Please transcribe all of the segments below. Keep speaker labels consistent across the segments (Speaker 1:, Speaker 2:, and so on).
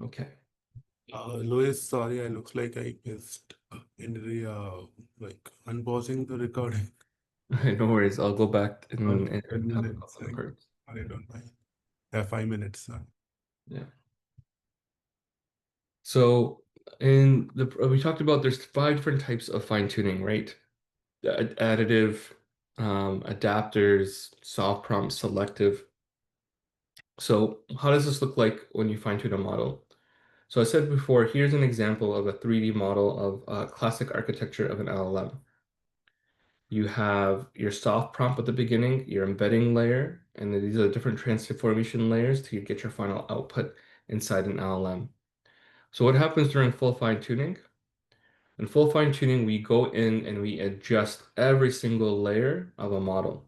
Speaker 1: Okay.
Speaker 2: Louis, sorry, I looks like I missed in the like unpausing the recording.
Speaker 1: No worries. I'll go back and
Speaker 2: 10
Speaker 1: talk about
Speaker 2: minutes.
Speaker 1: some parts.
Speaker 2: I don't mind. Yeah, 5 minutes.
Speaker 1: Yeah. So we talked about there's five different types of fine tuning, right? Additive, adapters, soft prompt, selective. So how does this look like when you fine tune a model? So I said before, here's an example of a 3D model of a classic architecture of an LLM. You have your soft prompt at the beginning, your embedding layer, and then these are the different transformation layers to get your final output inside an LLM. So what happens during full fine tuning? In full fine tuning, we go in and we adjust every single layer of a model.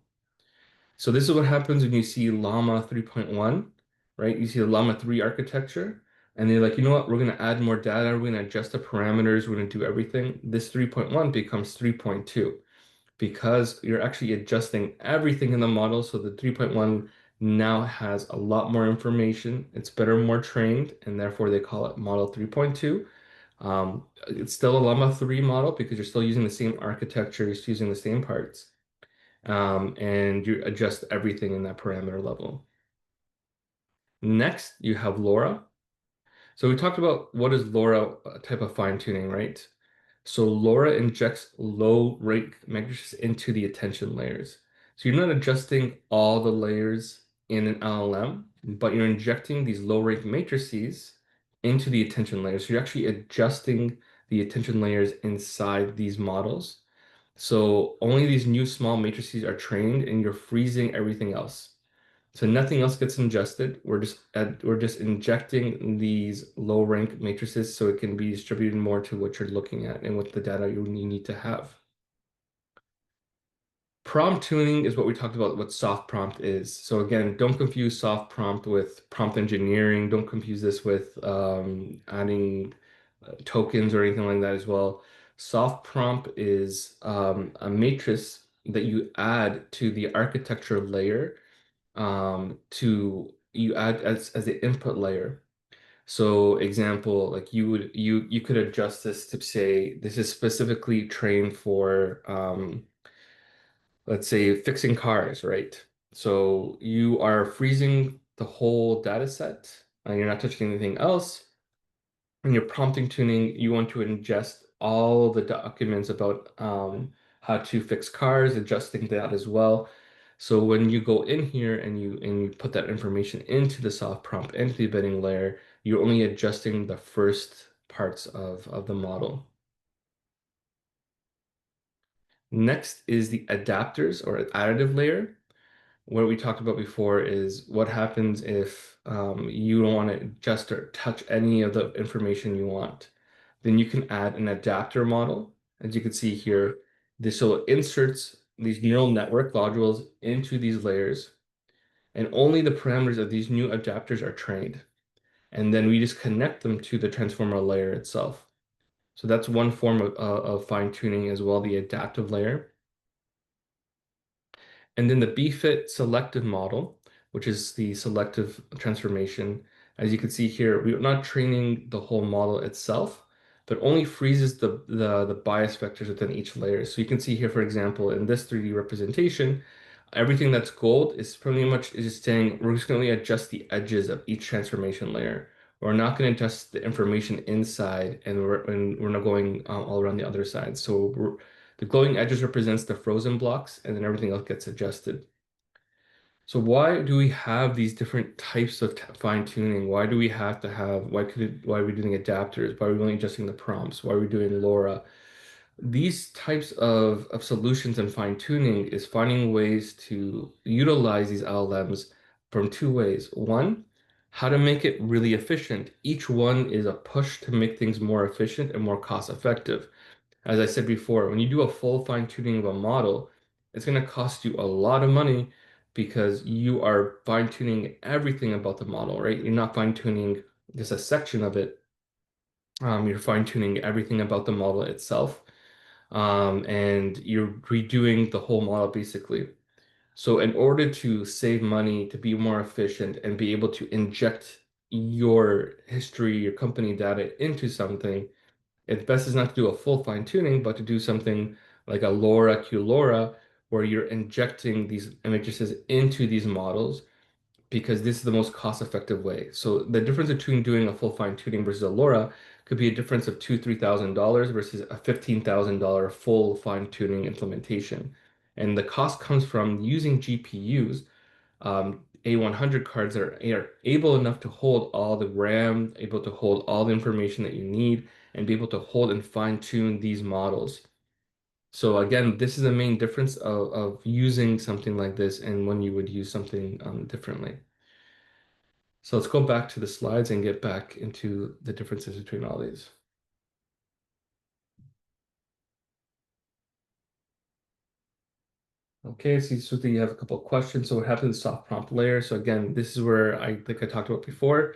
Speaker 1: So this is what happens when you see Llama 3.1, right? You see the Llama 3 architecture, and they're like, you know what? We're going to add more data. We're going to adjust the parameters. We're going to do everything. This 3.1 becomes 3.2 because you're actually adjusting everything in the model. So the 3.1 now has a lot more information. It's better, more trained, and therefore they call it model 3.2. It's still a Llama 3 model because you're still using the same architecture, you're still using the same parts, and you adjust everything in that parameter level. Next, you have LoRa. So we talked about what is LoRa type of fine tuning, right? So LoRa injects low rate matrices into the attention layers. So you're not adjusting all the layers in an LLM, but you're injecting these low rate matrices into the attention layers. So you're actually adjusting the attention layers inside these models. So only these new small matrices are trained and you're freezing everything else. So nothing else gets ingested. We're just injecting these low rank matrices so it can be distributed more to what you're looking at and what the data you need to have. Prompt tuning is what we talked about, what soft prompt is. So again, don't confuse soft prompt with prompt engineering. Don't confuse this with adding tokens or anything like that as well. Soft prompt is a matrix that you add to the architecture layer to you add as the input layer. So example, like you could adjust this to say this is specifically trained for let's say fixing cars, right? So you are freezing the whole data set and you're not touching anything else. When you're prompting tuning, you want to ingest all the documents about how to fix cars, adjusting that as well. So when you go in here and you put that information into the soft prompt, into the embedding layer, you're only adjusting the first parts of the model. Next is the adapters or additive layer. What we talked about before is what happens if you don't want to adjust or touch any of the information you want. Then you can add an adapter model. As you can see here, this will inserts these neural network modules into these layers, and only the parameters of these new adapters are trained. And then we just connect them to the transformer layer itself. So that's one form of fine tuning as well, the adaptive layer. And then the BFIT selective model, which is the selective transformation. As you can see here, we're not training the whole model itself, but only freezes the bias vectors within each layer. So you can see here, for example, in this 3D representation, everything that's gold is pretty much is just saying we're just going to adjust the edges of each transformation layer. We're not going to adjust the information inside, and we're not going all around the other side. So the glowing edges represents the frozen blocks, and then everything else gets adjusted. So why do we have these different types of fine tuning? Why do we have to have, why are we doing adapters? Why are we only adjusting the prompts? Why are we doing LoRa? These types of solutions and fine tuning is finding ways to utilize these LLMs from two ways. One, how to make it really efficient. Each one is a push to make things more efficient and more cost effective. As I said before, when you do a full fine-tuning of a model, it's going to cost you a lot of money because you are fine-tuning everything about the model, right? You're not fine-tuning just a section of it. You're fine-tuning everything about the model itself. And you're redoing the whole model basically. So in order to save money, to be more efficient, and be able to inject your history, your company data into something, it's best is not to do a full fine tuning, but to do something like a LoRa QLoRa, where you're injecting these images into these models because this is the most cost-effective way. So the difference between doing a full fine tuning versus a LoRa could be a difference of $2,000, $3,000 versus a $15,000 full fine tuning implementation. And the cost comes from using GPUs, A100 cards that are able enough to hold all the RAM, able to hold all the information that you need, and be able to hold and fine tune these models. So again, this is the main difference of using something like this and when you would use something differently. So let's go back to the slides and get back into the differences between all these. Okay, so Suti, you have a couple of questions. So what happened to the soft prompt layer? So again, this is where I think I talked about before.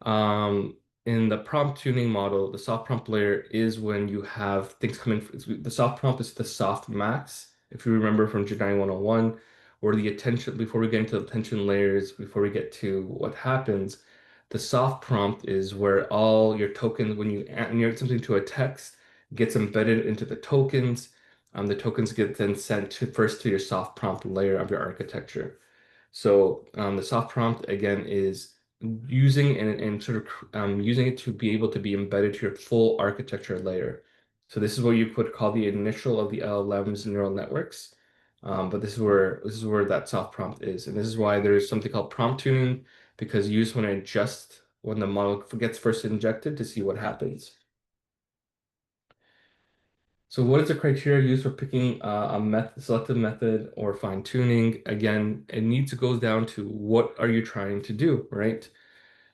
Speaker 1: Um, in the prompt tuning model, the soft prompt layer is when you have things coming. The soft prompt is the soft max, if you remember from Jedi 101, or the attention, before we get into the attention layers, before we get to what happens, the soft prompt is where all your tokens, when you add something to a text, gets embedded into the tokens. The tokens get then sent to first to your soft prompt layer of your architecture. So the soft prompt again is using and sort of using it to be able to be embedded to your full architecture layer. So this is what you could call the initial of the LLM's neural networks. But this is where that soft prompt is, and this is why there's something called prompt tuning because you just want to adjust when the model gets first injected to see what happens. So what is the criteria used for picking a method, selective method or fine tuning? Again, it needs to go down to what are you trying to do, right?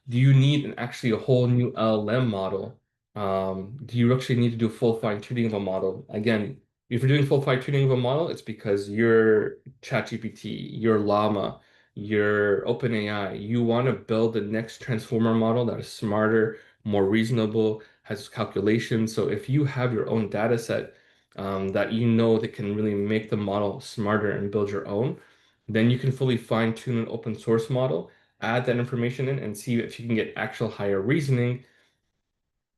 Speaker 1: Do you need actually a whole new LLM model? Do you actually need to do full fine tuning of a model? Again, if you're doing full fine tuning of a model, it's because your ChatGPT, your Llama, your OpenAI, you want to build the next transformer model that is smarter, more reasonable, has calculations. So if you have your own data set that you know that can really make the model smarter and build your own, then you can fully fine tune an open source model, add that information in and see if you can get actual higher reasoning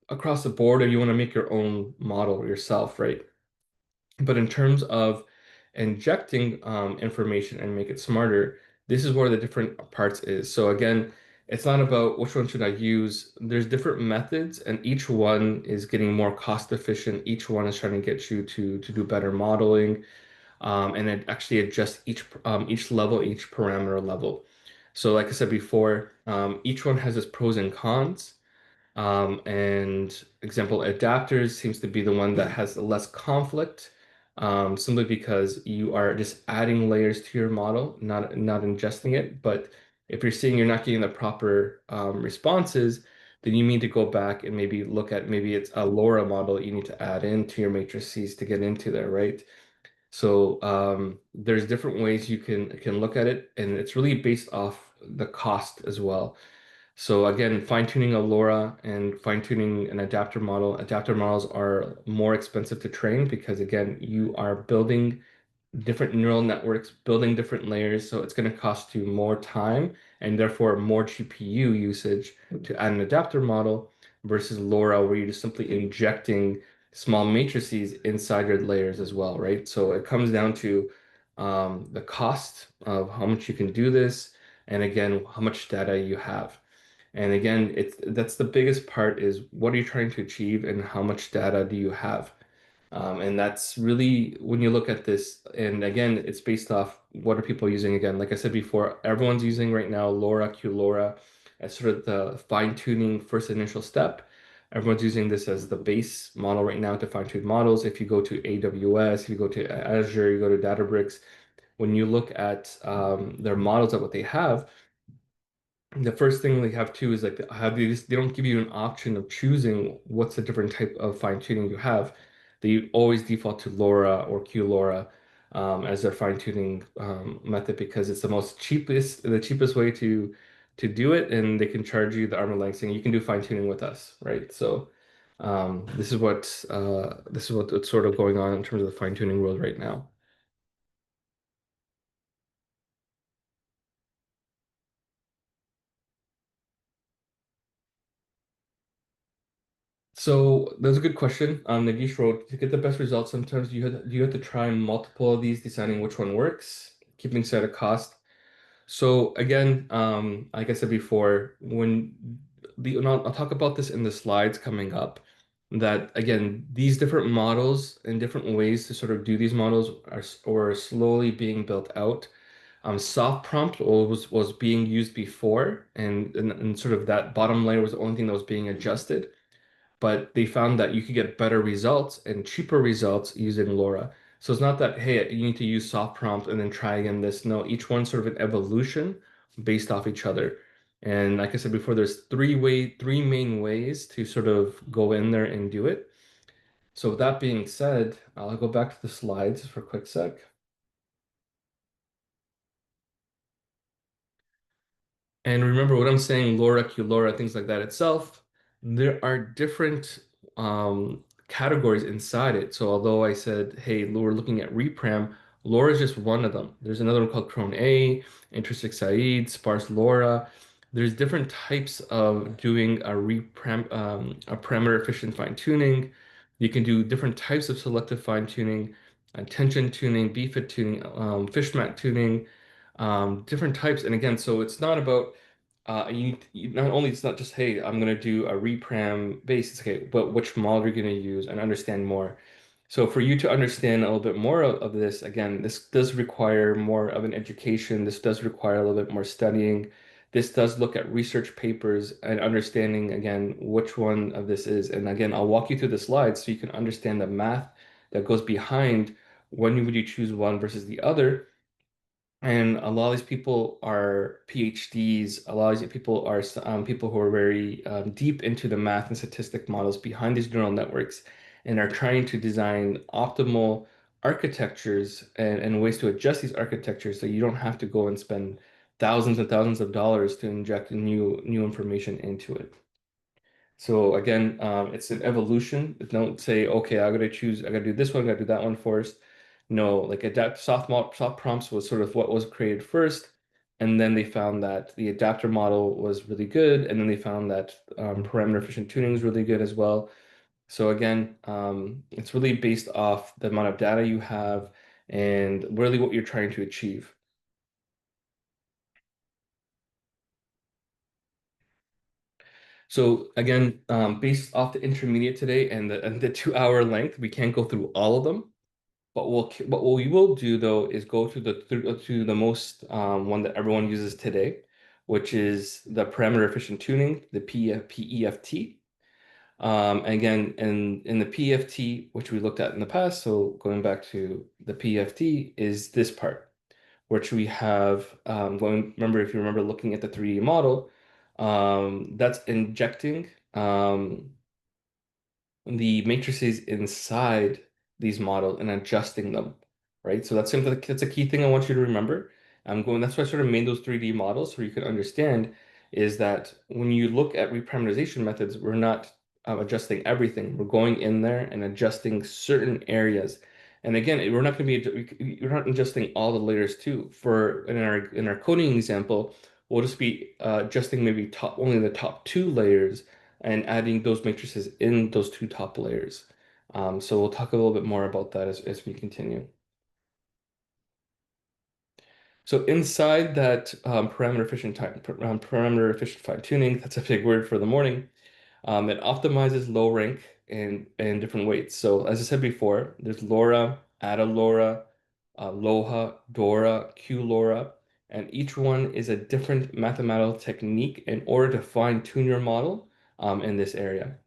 Speaker 1: across the board, or you want to make your own model yourself, right? But in terms of injecting information and make it smarter, this is where the different parts is. So again, it's not about which one should I use. There's different methods, and each one is getting more cost efficient. Each one is trying to get you to do better modeling, and it actually adjusts each level, each parameter level. So like I said before, each one has its pros and cons. And example, adapters seems to be the one that has less conflict, simply because you are just adding layers to your model, not ingesting it. But if you're seeing you're not getting the proper responses, then you need to go back and maybe look at maybe it's a LoRa model that you need to add into your matrices to get into there, right? So there's different ways you can look at it, and it's really based off the cost as well. So again, fine-tuning a LoRa and fine-tuning an adapter model. Adapter models are more expensive to train because again, you are building different neural networks, building different layers. So it's going to cost you more time and therefore more GPU usage to add an adapter model versus LoRa, where you're just simply injecting small matrices inside your layers as well, right? So it comes down to the cost of how much you can do this, and again, how much data you have. And again, that's the biggest part is what are you trying to achieve and how much data do you have? And that's really when you look at this, and again, it's based off what are people using again. Like I said before, everyone's using right now LoRa, QLoRa as sort of the fine-tuning first initial step. Everyone's using this as the base model right now to fine-tune models. If you go to AWS, if you go to Azure, you go to Databricks, when you look at their models of what they have, the first thing they have too is like they don't give you an option of choosing what's the different type of fine tuning you have. They always default to LoRa or QLoRa as their fine tuning method because it's the cheapest way to do it, and they can charge you the arm and leg saying you can do fine tuning with us, right? So this is what's sort of going on in terms of the fine tuning world right now. So that's a good question. Nagish wrote, to get the best results, sometimes you have to try multiple of these, deciding which one works, keeping aside a cost. So again, like I said before, and I'll talk about this in the slides coming up, that again, these different models and different ways to sort of do these models are slowly being built out. Soft prompt was being used before, and sort of that bottom layer was the only thing that was being adjusted, but they found that you could get better results and cheaper results using LoRa. So it's not that, hey, you need to use soft prompt and then try again this. No, each one's sort of an evolution based off each other. And like I said before, there's three main ways to sort of go in there and do it. So with that being said, I'll go back to the slides for a quick sec. And remember what I'm saying, LoRa, QLoRa, things like that itself, there are different categories inside it. So although I said, hey, we're looking at repram, LoRa is just one of them. There's another one called Cron A, Intrinsic Said, Sparse LoRa. There's different types of doing a parameter efficient fine tuning. You can do different types of selective fine tuning, tension tuning, BFIT tuning, fishmat tuning, different types. And again, so it's not about not only it's not just, hey, I'm gonna do a repram base, it's okay, but which model you're gonna use and understand more. So for you to understand a little bit more of this, again, this does require more of an education. This does require a little bit more studying. This does look at research papers and understanding again which one of this is. And again, I'll walk you through the slides so you can understand the math that goes behind when would you choose one versus the other. And a lot of these people are PhDs. A lot of these people are people who are very deep into the math and statistic models behind these neural networks and are trying to design optimal architectures and ways to adjust these architectures so you don't have to go and spend thousands and thousands of dollars to inject new information into it. So again, it's an evolution. Don't say, okay, I gotta do this one, I gotta do that one first. No, like soft prompts was sort of what was created first, and then they found that the adapter model was really good, and then they found that parameter efficient tuning is really good as well. So again, it's really based off the amount of data you have and really what you're trying to achieve. So again, based off the intermediate today and the 2 hour length, we can't go through all of them. But what we will do though is go to the most one that everyone uses today, which is the parameter efficient tuning, the PEFT. And again, in the PEFT, which we looked at in the past, so going back to the PEFT, is this part, which we have remember if you remember looking at the 3D model, that's injecting the matrices inside these models and adjusting them, right? So that's a key thing I want you to remember. That's why I sort of made those 3D models so you can understand is that when you look at reparameterization methods, we're not adjusting everything. We're going in there and adjusting certain areas. And again, we're not adjusting all the layers too. For in our coding example, we'll just be adjusting maybe only the top two layers and adding those matrices in those two top layers. So we'll talk a little bit more about that as we continue. So inside that parameter efficient fine tuning, that's a big word for the morning. It optimizes low rank and different weights. So as I said before, there's LoRa, Ada LoRa, Loha, Dora, Q LoRa, and each one is a different mathematical technique in order to fine tune your model in this area.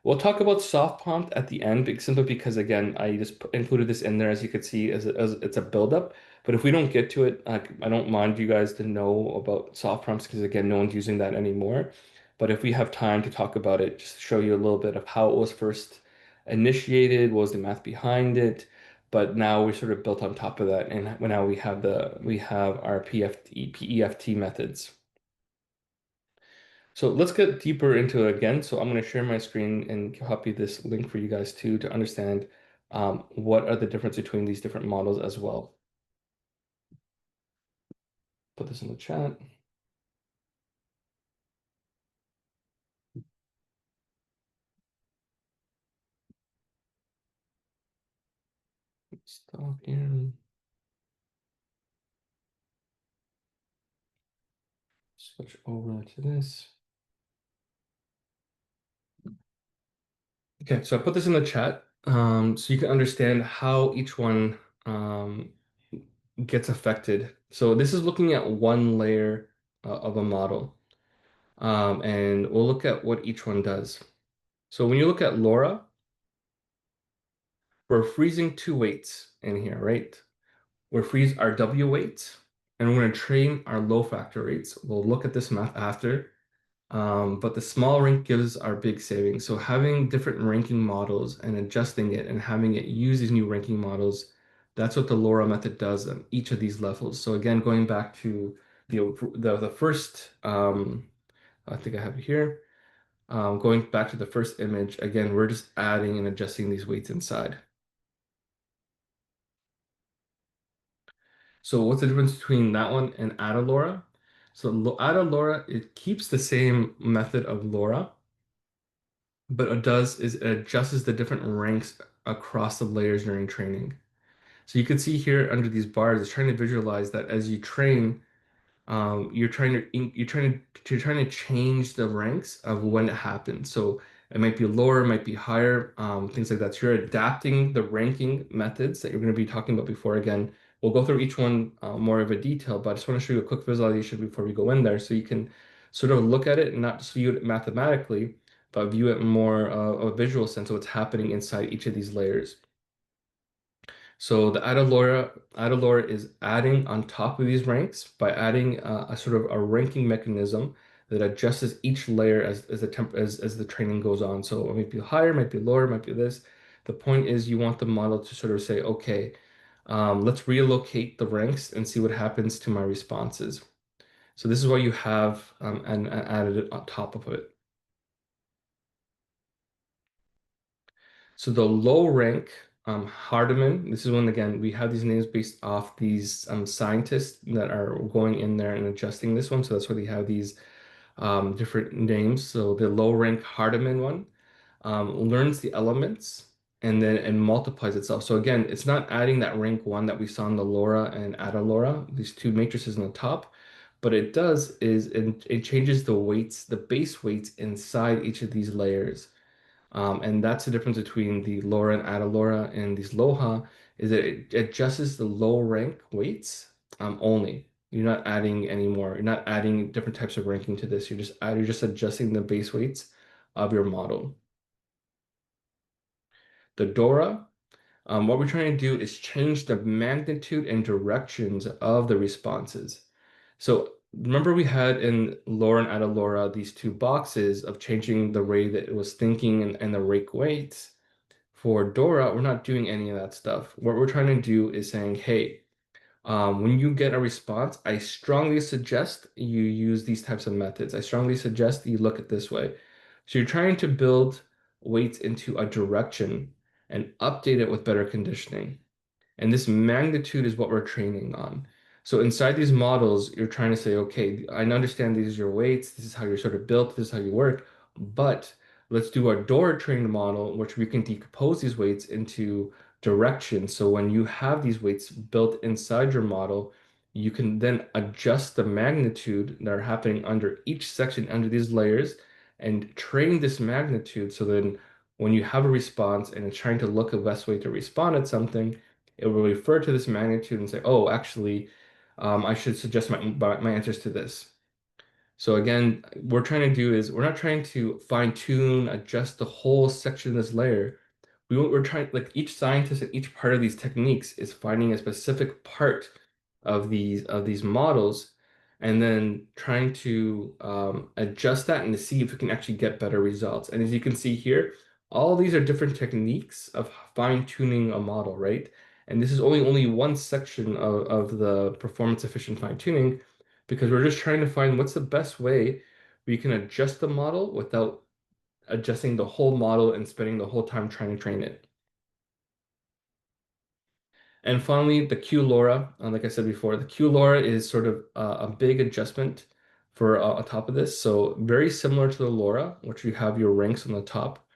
Speaker 1: We'll talk about soft prompt at the end, simply because again, I just included this in there as you could see as it's a buildup. But if we don't get to it, I don't mind you guys to know about soft prompts because again, no one's using that anymore. But if we have time to talk about it, just to show you a little bit of how it was first initiated, what was the math behind it. But now we're sort of built on top of that, and now we have our PEFT methods. So let's get deeper into it again. So I'm going to share my screen and copy this link for you guys too to understand what are the difference between these different models as well. Put this in the chat. Stop here. Switch over to this. Okay, so I put this in the chat so you can understand how each one um, gets affected. So this is looking at one layer of a model, and we'll look at what each one does. So when you look at LoRa, we're freezing two weights in here, right? We're freeze our W weights, and we're going to train our low factor rates. We'll look at this math after. But the small rank gives our big savings. So having different ranking models and adjusting it and having it use these new ranking models, that's what the LoRa method does on each of these levels. So again, going back to the first, I think I have it here. Going back to the first image, again, we're just adding and adjusting these weights inside. So what's the difference between that one and Ada So Ada it keeps the same method of LoRa, but it does is it adjusts the different ranks across the layers during training. So you can see here under these bars, it's trying to visualize that as you train, you're trying to change the ranks of when it happens. So it might be lower, it might be higher, things like that. So you're adapting the ranking methods that you're going to be talking about before. Again, we'll go through each one more of a detail, but I just want to show you a quick visualization before we go in there, so you can sort of look at it and not just view it mathematically, but view it more of a visual sense of what's happening inside each of these layers. So the Adalora is adding on top of these ranks by adding a sort of a ranking mechanism that adjusts each layer as the training goes on. So it might be higher, might be lower, might be this. The point is you want the model to sort of say, okay, let's relocate the ranks and see what happens to my responses. So this is what you have and added it on top of it. So the low rank Hardiman, this is when again we have these names based off these scientists that are going in there and adjusting this one. So that's why they have these different names. So the low rank Hardiman one learns the elements and then and multiplies itself. So again, it's not adding that rank one that we saw in the LoRa and Ada these two matrices on the top. But it does is it changes the weights, the base weights inside each of these layers. And that's the difference between the LoRa and Ada and these Loha is that it adjusts the low rank weights only. You're not adding any more. You're not adding different types of ranking to this. You're just adjusting the base weights of your model. The Dora, what we're trying to do is change the magnitude and directions of the responses. So remember we had in LoRa and Ada these two boxes of changing the way that it was thinking and the rake weights. For Dora, we're not doing any of that stuff. What we're trying to do is saying, hey, when you get a response, I strongly suggest you use these types of methods. I strongly suggest that you look at this way. So you're trying to build weights into a direction and update it with better conditioning. And this magnitude is what we're training on. So inside these models, you're trying to say, okay, I understand these are your weights, this is how you're sort of built, this is how you work, but let's do a door trained model, which we can decompose these weights into directions. So when you have these weights built inside your model, you can then adjust the magnitude that are happening under each section, under these layers, and train this magnitude. So then when you have a response and it's trying to look at the best way to respond at something, it will refer to this magnitude and say, oh, actually, I should suggest my answers to this. So again, we're trying to do is we're not trying to fine tune, adjust the whole section of this layer. We're trying, like each scientist and each part of these techniques is finding a specific part of these models and then trying to adjust that and to see if we can actually get better results. And as you can see here, all these are different techniques of fine tuning a model, right? And this is only one section of the performance efficient fine tuning because we're just trying to find what's the best way we can adjust the model without adjusting the whole model and spending the whole time trying to train it. And finally, the Q LoRa, like I said before, the Q LoRa is sort of a big adjustment for on top of this. So very similar to the LoRa, which you have your ranks on the top.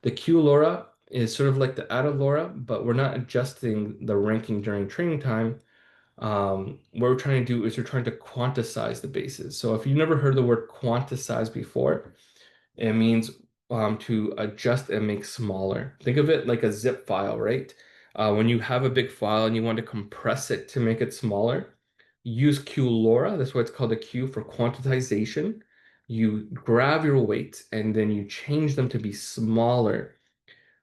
Speaker 1: The Q LoRa is sort of like the ADA LoRa, but we're not adjusting the ranking during training time. What we're trying to do is we're trying to quantize the bases. So if you've never heard the word quantize before, it means to adjust and make smaller. Think of it like a zip file, right? When you have a big file and you want to compress it to make it smaller, use QLoRa. That's why it's called a Q for quantization. You grab your weights and then you change them to be smaller.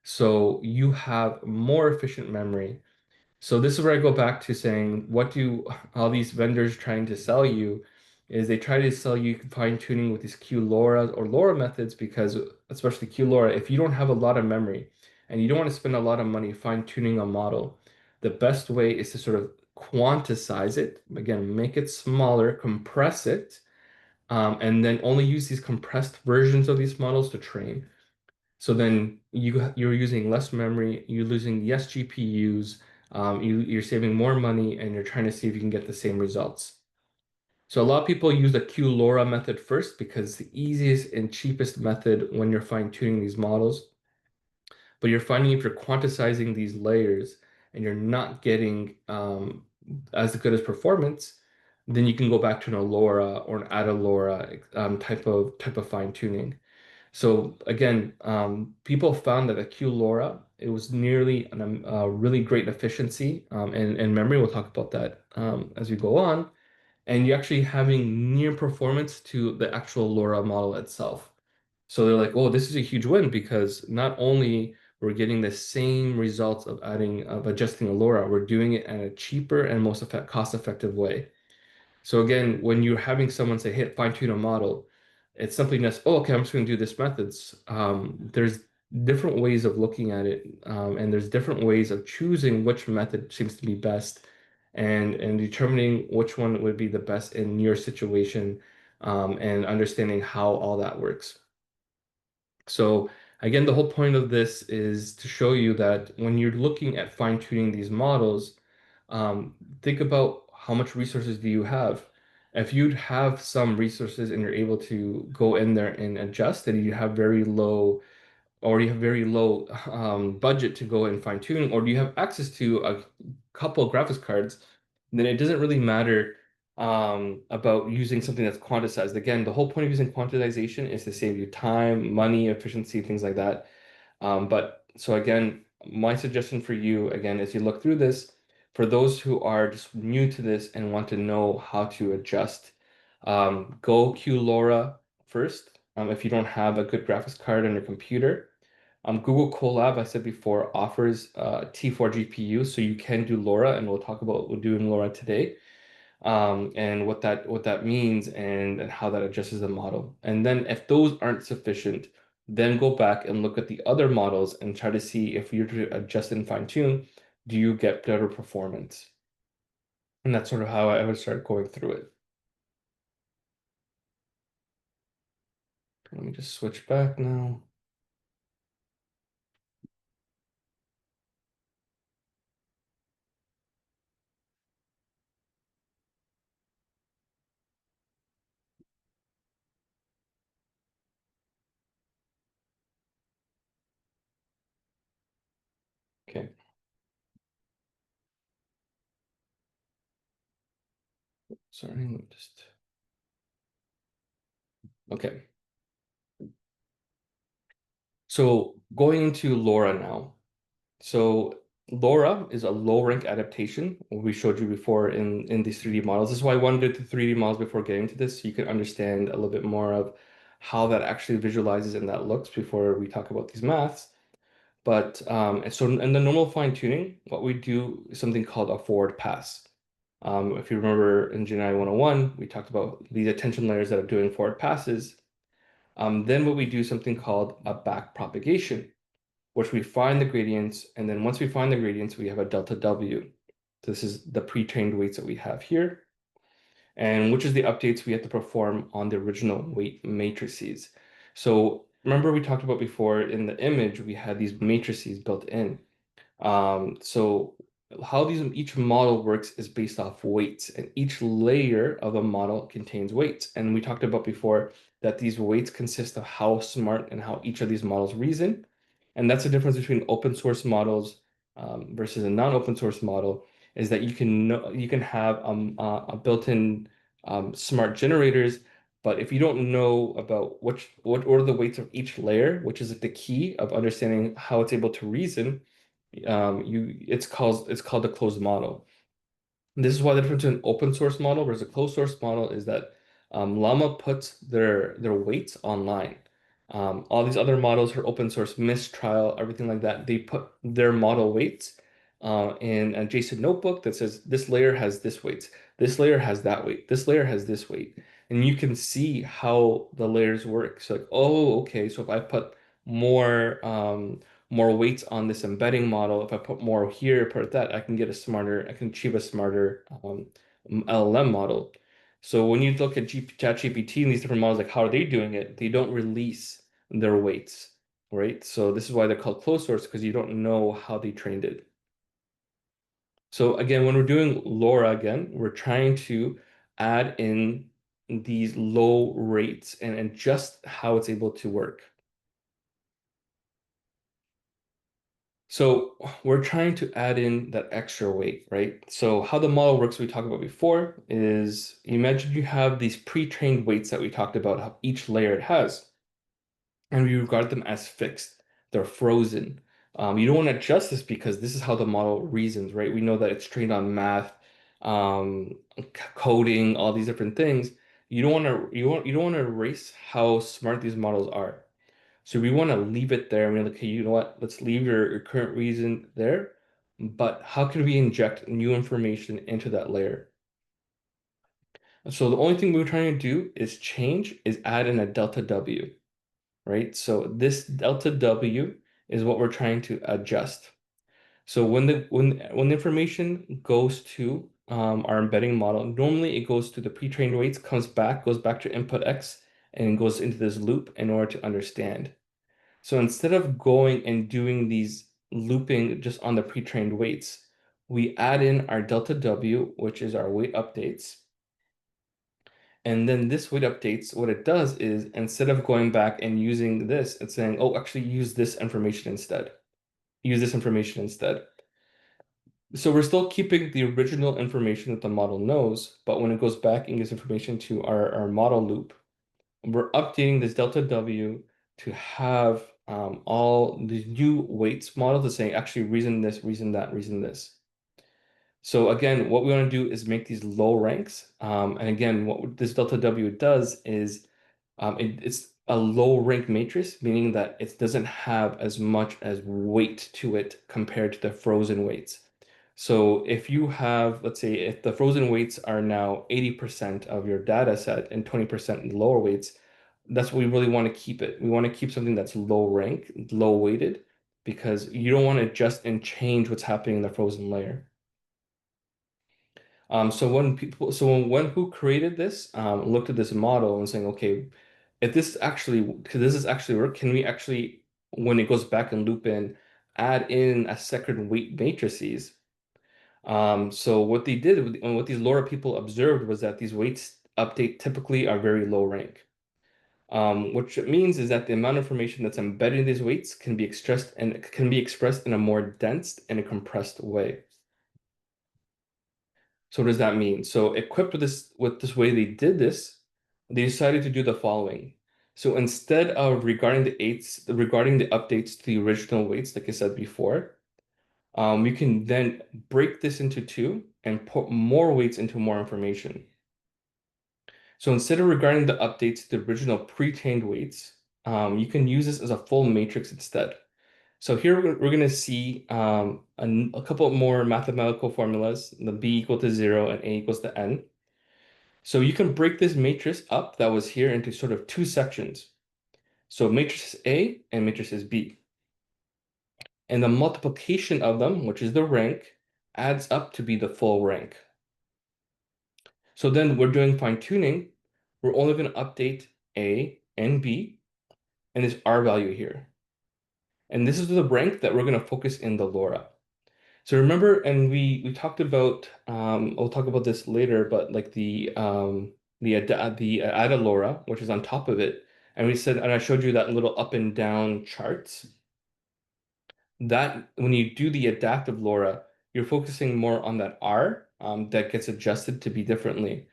Speaker 1: So you have more efficient memory. So this is where I go back to saying, what do all these vendors trying to sell you is they try to sell you fine tuning with these Q-LoRa or LoRa methods because especially Q-LoRa, if you don't have a lot of memory and you don't want to spend a lot of money fine tuning a model, the best way is to sort of quantize it. Again, make it smaller, compress it, and then only use these compressed versions of these models to train. So then you're using less memory, you're losing less GPUs, you're saving more money, and you're trying to see if you can get the same results. So a lot of people use the Q-LoRa method first because it's the easiest and cheapest method when you're fine-tuning these models. But you're finding if you're quantizing these layers and you're not getting as good as performance, then you can go back to an LoRa or an ADA LoRa type of fine-tuning. So again, people found that a QLoRa, it was nearly a really great efficiency and memory. We'll talk about that as we go on. And you're actually having near performance to the actual LoRa model itself. So they're like, oh, this is a huge win because not only we're getting the same results of adjusting a LoRa, we're doing it in a cheaper and most cost-effective way. So again, when you're having someone say, "Hey, fine tune a model," it's something that's, "Oh, okay, I'm just going to do this methods." There's different ways of looking at it, and there's different ways of choosing which method seems to be best, and determining which one would be the best in your situation, and understanding how all that works. So again, the whole point of this is to show you that when you're looking at fine-tuning these models, think about how much resources do you have. If you'd have some resources and you're able to go in there and adjust, and you have very low or you have very low budget to go and fine tune, or do you have access to a couple of graphics cards, then it doesn't really matter about using something that's quantized. Again, the whole point of using quantization is to save you time, money, efficiency, things like that. But so again, my suggestion for you again is you look through this. For those who are just new to this and want to know how to adjust, go QLoRa first. If you don't have a good graphics card on your computer, Google Colab, I said before, offers T4 GPU, so you can do LoRa, and we'll talk about we'll do in LoRa today, and what that means and how that adjusts the model. And then if those aren't sufficient, then go back and look at the other models and try to see if you're to adjust and fine tune, do you get better performance? And that's sort of how I would start going through it. Let me just switch back now. Okay, sorry, let me just okay. So going into LoRa now. So LoRa is a low rank adaptation. We showed you before in these 3D models. This is why I wanted to do the 3D models before getting to this, so you can understand a little bit more of how that actually visualizes and that looks before we talk about these maths. But and so in the normal fine tuning, what we do is something called a forward pass. If you remember in Gen 101, we talked about these attention layers that are doing forward passes. Then what we do is something called a back propagation, which we find the gradients, and then once we find the gradients, we have a delta W. This is the pre-trained weights that we have here, and which is the updates we have to perform on the original weight matrices. So remember we talked about before in the image, we had these matrices built in. So how each model works is based off weights, and each layer of a model contains weights. And we talked about before that these weights consist of how smart and how each of these models reason. And that's the difference between open source models versus a non-open source model, is that you can have a built-in smart generators, but if you don't know about what are the weights of each layer, which is the key of understanding how it's able to reason, it's called a closed model. This is why the difference in an open source model versus a closed source model is that Llama puts their weights online. All these other models for open source, Mistral, everything like that, they put their model weights in a JSON notebook that says this layer has this weight, this layer has that weight, this layer has this weight, and you can see how the layers work. So like, oh, okay, so if I put more more weights on this embedding model. If I put more here, put that, I can achieve a smarter LLM model. So when you look at ChatGPT and these different models, like how are they doing it? They don't release their weights, right? So this is why they're called closed source because you don't know how they trained it. So again, when we're doing LoRa again, we're trying to add in these low rates and just how it's able to work. So we're trying to add in that extra weight, right? So how the model works we talked about before is imagine you have these pre-trained weights that we talked about, how each layer it has, and we regard them as fixed. They're frozen. You don't want to adjust this because this is how the model reasons, right? We know that it's trained on math, coding, all these different things. You don't want to erase how smart these models are. So we want to leave it there. We're like, okay, you know what? Let's leave your current reason there. But how can we inject new information into that layer? So the only thing we're trying to do is add in a delta W, right? So this delta W is what we're trying to adjust. So when the information goes to our embedding model, normally it goes to the pre-trained weights, goes back to input X, and goes into this loop in order to understand. So instead of going and doing these looping just on the pre-trained weights, we add in our delta W, which is our weight updates. And then this weight updates, what it does is instead of going back and using this, it's saying, oh, actually use this information instead. Use this information instead. So we're still keeping the original information that the model knows, but when it goes back and gives information to our model loop, we're updating this delta W to have all the new weights model to say actually reason this, reason that, reason this. So again, what we want to do is make these low ranks. And again, what this delta W does is it's a low rank matrix, meaning that it doesn't have as much as weight to it compared to the frozen weights. So if you have, let's say, if the frozen weights are now 80% of your data set and 20% lower weights, that's what we really want to keep it. We want to keep something that's low rank, low weighted, because you don't want to adjust and change what's happening in the frozen layer. When who created this looked at this model and saying, okay, if this actually, because this is actually work, can we actually, when it goes back and loop in, add in a second weight matrices? So what they did, and what these LoRa people observed was that these weights update typically are very low rank. Which it means is that the amount of information that's embedded in these weights can be expressed in a more dense and a compressed way. So what does that mean? So equipped with this way they did this, they decided to do the following. So instead of regarding the updates to the original weights, like I said before, we can then break this into two and put more weights into more information. So instead of regarding the updates to the original pre-trained weights, you can use this as a full matrix instead. So here we're going to see a couple more mathematical formulas, the b equal to 0 and a equals to n. So you can break this matrix up that was here into sort of two sections. So matrix A and matrix B. And the multiplication of them, which is the rank, adds up to be the full rank. So then we're doing fine tuning. We're only going to update A and B and this R value here. And this is the rank that we're going to focus in the LoRa. So remember, and we talked about, we'll talk about this later, but like the Ada LoRa, which is on top of it, and we said, and I showed you that little up and down charts. That when you do the adaptive LoRa, you're focusing more on that R that gets adjusted to be differently.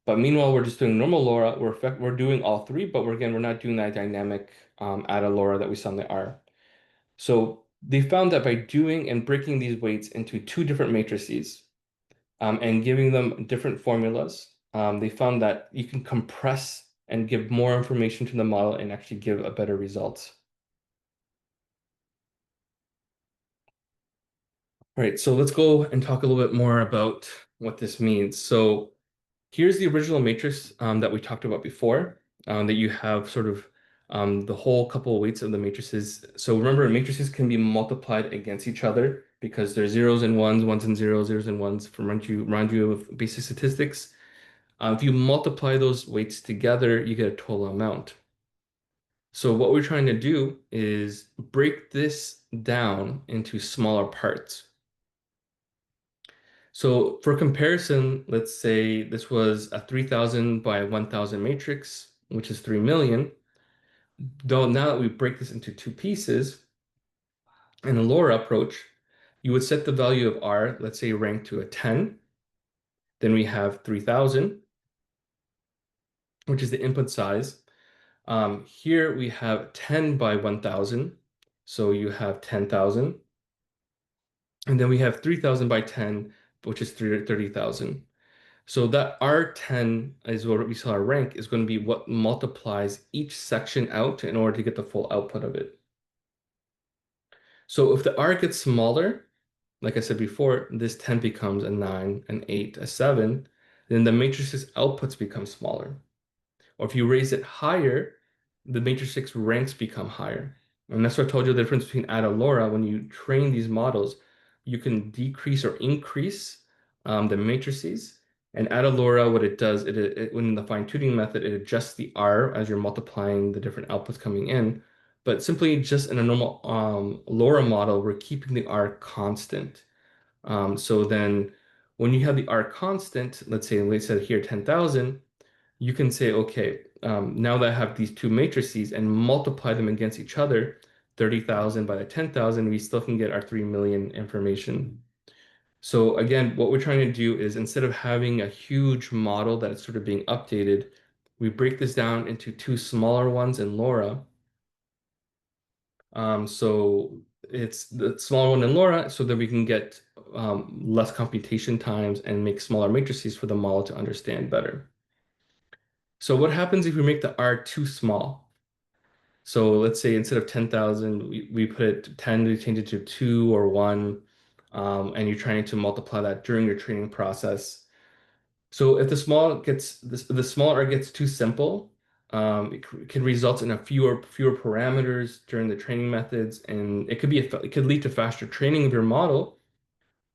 Speaker 1: But meanwhile, we're just doing normal LoRa. We're doing all three, but we're not doing that dynamic ADA LoRa that we saw in the R. So they found that by doing and breaking these weights into two different matrices and giving them different formulas, they found that you can compress and give more information to the model and actually give a better result. All right, so let's go and talk a little bit more about what this means. So here's the original matrix that we talked about before, that you have sort of the whole couple of weights of the matrices. So remember, matrices can be multiplied against each other because they're zeros and ones, ones and zeros, zeros and ones from remind you of basic statistics. If you multiply those weights together, you get a total amount. So what we're trying to do is break this down into smaller parts. So for comparison, let's say this was a 3000 by 1000 matrix, which is 3 million. Though now that we break this into two pieces in a LoRa approach, you would set the value of R, let's say ranked to a 10. Then we have 3000, which is the input size. Here we have 10 by 1000. So you have 10,000. And then we have 3000 by 10, which is 30,000. So that R10 is what we saw our rank is going to be what multiplies each section out in order to get the full output of it. So if the R gets smaller, like I said before, this 10 becomes a 9, an 8, a 7, then the matrix's outputs become smaller. Or if you raise it higher, the matrix ranks become higher. And that's what I told you the difference between Ada LoRa. When you train these models, you can decrease or increase the matrices. And Ada LoRa, what it does, when in the fine-tuning method, it adjusts the R as you're multiplying the different outputs coming in. But simply just in a normal LoRa model, we're keeping the R constant. So then when you have the R constant, let's say we said here 10,000, you can say, okay, now that I have these two matrices and multiply them against each other, 30,000 by the 10,000, we still can get our 3 million information. So again, what we're trying to do is instead of having a huge model that is sort of being updated, we break this down into two smaller ones in LoRa. So it's the smaller one in LoRa so that we can get less computation times and make smaller matrices for the model to understand better. So what happens if we make the R too small? So let's say instead of 10,000, we put it 10, we change it to 2 or 1, and you're trying to multiply that during your training process. So if the small R gets too simple, it can result in a fewer parameters during the training methods, and it could lead to faster training of your model,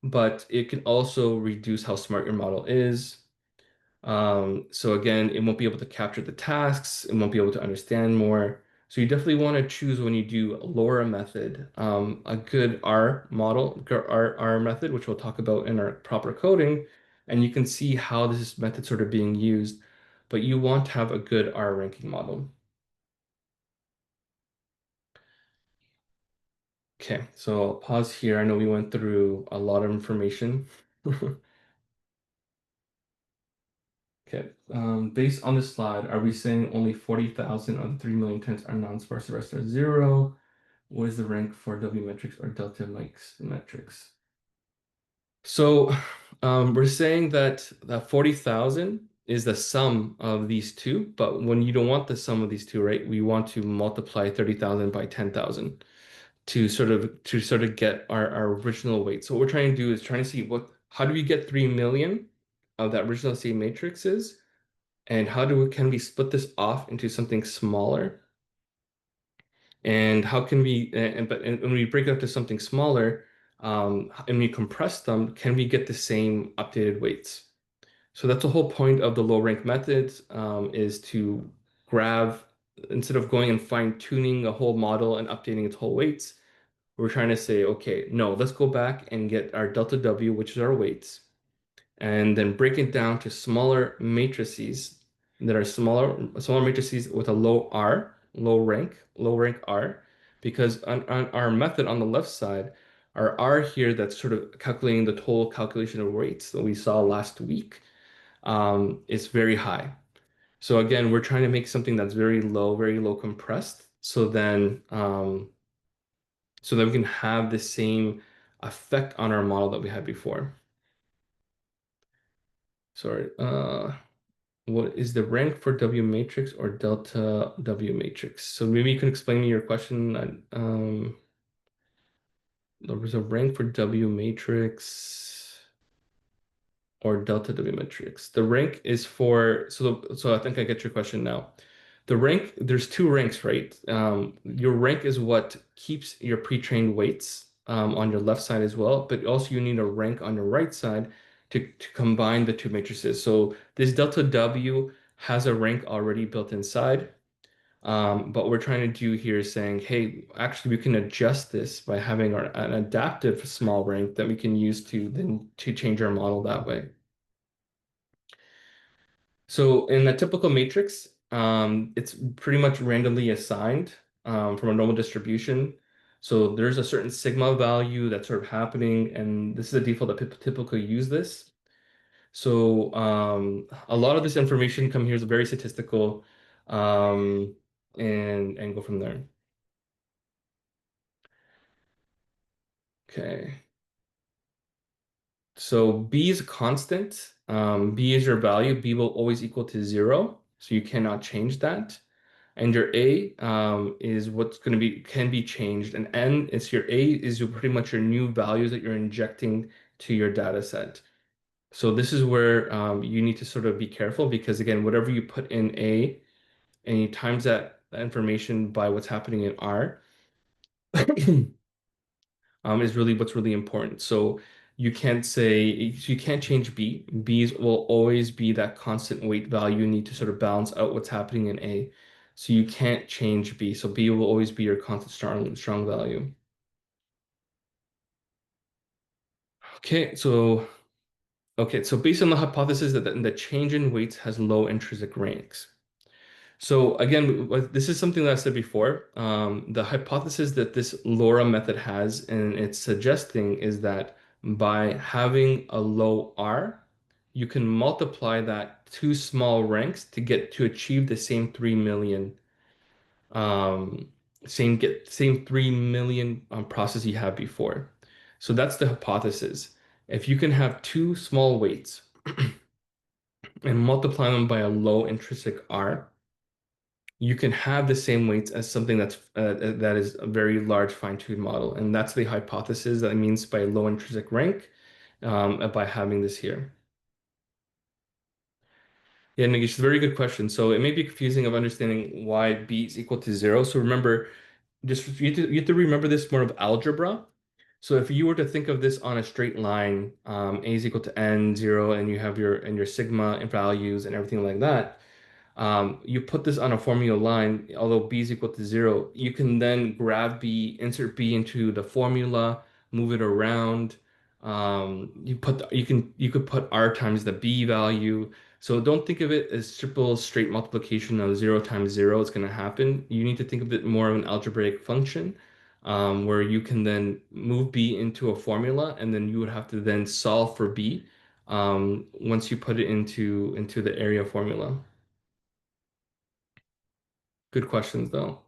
Speaker 1: but it can also reduce how smart your model is. So again, it won't be able to capture the tasks, it won't be able to understand more. So you definitely want to choose when you do a LoRa method, a good R model, R method, which we'll talk about in our proper coding, and you can see how this method sort of being used. But you want to have a good R ranking model. Okay, so I'll pause here. I know we went through a lot of information. Okay, based on this slide, are we saying only 40,000 of the 3 million tens are non-sparse, the rest are zero? What is the rank for W metrics or delta mix metrics? So we're saying that 40,000 is the sum of these two, but when you don't want the sum of these two, right, we want to multiply 30,000 by 10,000 to sort of get our original weight. So what we're trying to do is trying to see how do we get 3 million of that original state matrices, and can we split this off into something smaller? And how can we, and when we break it up to something smaller, and we compress them, can we get the same updated weights? So that's the whole point of the low rank methods, is to grab, instead of going and fine tuning a whole model and updating its whole weights, we're trying to say, okay, no, let's go back and get our delta W, which is our weights, and then break it down to smaller matrices that are smaller matrices with a low rank R, because on our method on the left side, our R here that's sort of calculating the total calculation of weights that we saw last week is very high. So again, we're trying to make something that's very low compressed. So that we can have the same effect on our model that we had before. Sorry. What is the rank for W matrix or delta W matrix? So maybe you can explain me your question. There was a rank for W matrix or delta W matrix. The rank is for, so I think I get your question now. The rank, there's two ranks, right? Your rank is what keeps your pre-trained weights on your left side as well, but also you need a rank on your right side to combine the two matrices. So this delta W has a rank already built inside. But we're trying to do here is saying, hey, actually we can adjust this by having an adaptive small rank that we can use to change our model that way. So in a typical matrix, it's pretty much randomly assigned from a normal distribution. So there's a certain sigma value that's sort of happening, and this is the default that people typically use this. So a lot of this information come here is very statistical, um, and go from there. Okay. So B is a constant. B is your value. B will always equal to 0. So you cannot change that. And your A is what's going to be can be changed. And N is your A is pretty much your new values that you're injecting to your data set. So this is where you need to sort of be careful because again, whatever you put in A and you times that information by what's happening in R, is really what's really important. So you can't change B. B's will always be that constant weight value. You need to sort of balance out what's happening in A. So you can't change B. So B will always be your constant strong value. Okay, so based on the hypothesis that the change in weights has low intrinsic ranks. So again, this is something that I said before. The hypothesis that this LoRa method has and it's suggesting is that by having a low R, you can multiply that two small ranks to get to achieve the same 3 million same 3 million process you had before. So that's the hypothesis. If you can have two small weights and multiply them by a low intrinsic R, you can have the same weights as something that is a very large fine-tuned model, and that's the hypothesis that it means by low intrinsic rank by having this here. Yeah, Nagesh, it's a very good question. So it may be confusing of understanding why b is equal to 0. So remember, just you have to remember this more of algebra. So if you were to think of this on a straight line, a is equal to n, 0, and you have your sigma and values and everything like that. You put this on a formula line, although b is equal to 0, you can then grab b, insert b into the formula, move it around. You could put r times the b value. So don't think of it as triple straight multiplication of 0 times 0 is going to happen. You need to think of it more of an algebraic function, where you can then move b into a formula, and then you would have to then solve for b once you put it into the area formula. Good questions, though.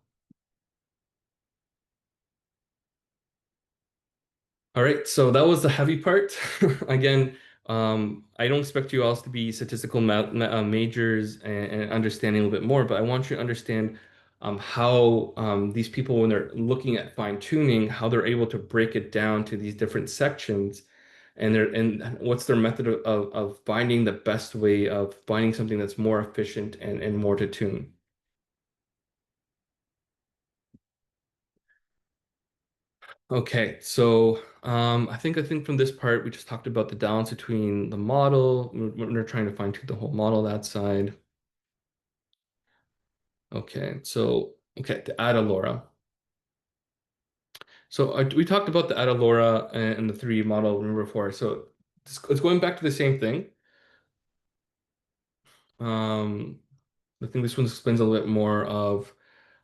Speaker 1: All right, so that was the heavy part. Again, I don't expect you all to be statistical majors and understanding a little bit more, but I want you to understand how these people, when they're looking at fine tuning, how they're able to break it down to these different sections, and what's their method of finding the best way of finding something that's more efficient and more to tune. Okay, so I think from this part we just talked about the balance between the model. We're trying to fine tune the whole model that side. Okay, the Ada LoRa. So we talked about the Ada LoRa and the 3D model remember before. So it's going back to the same thing. Um, I think this one explains a little bit more of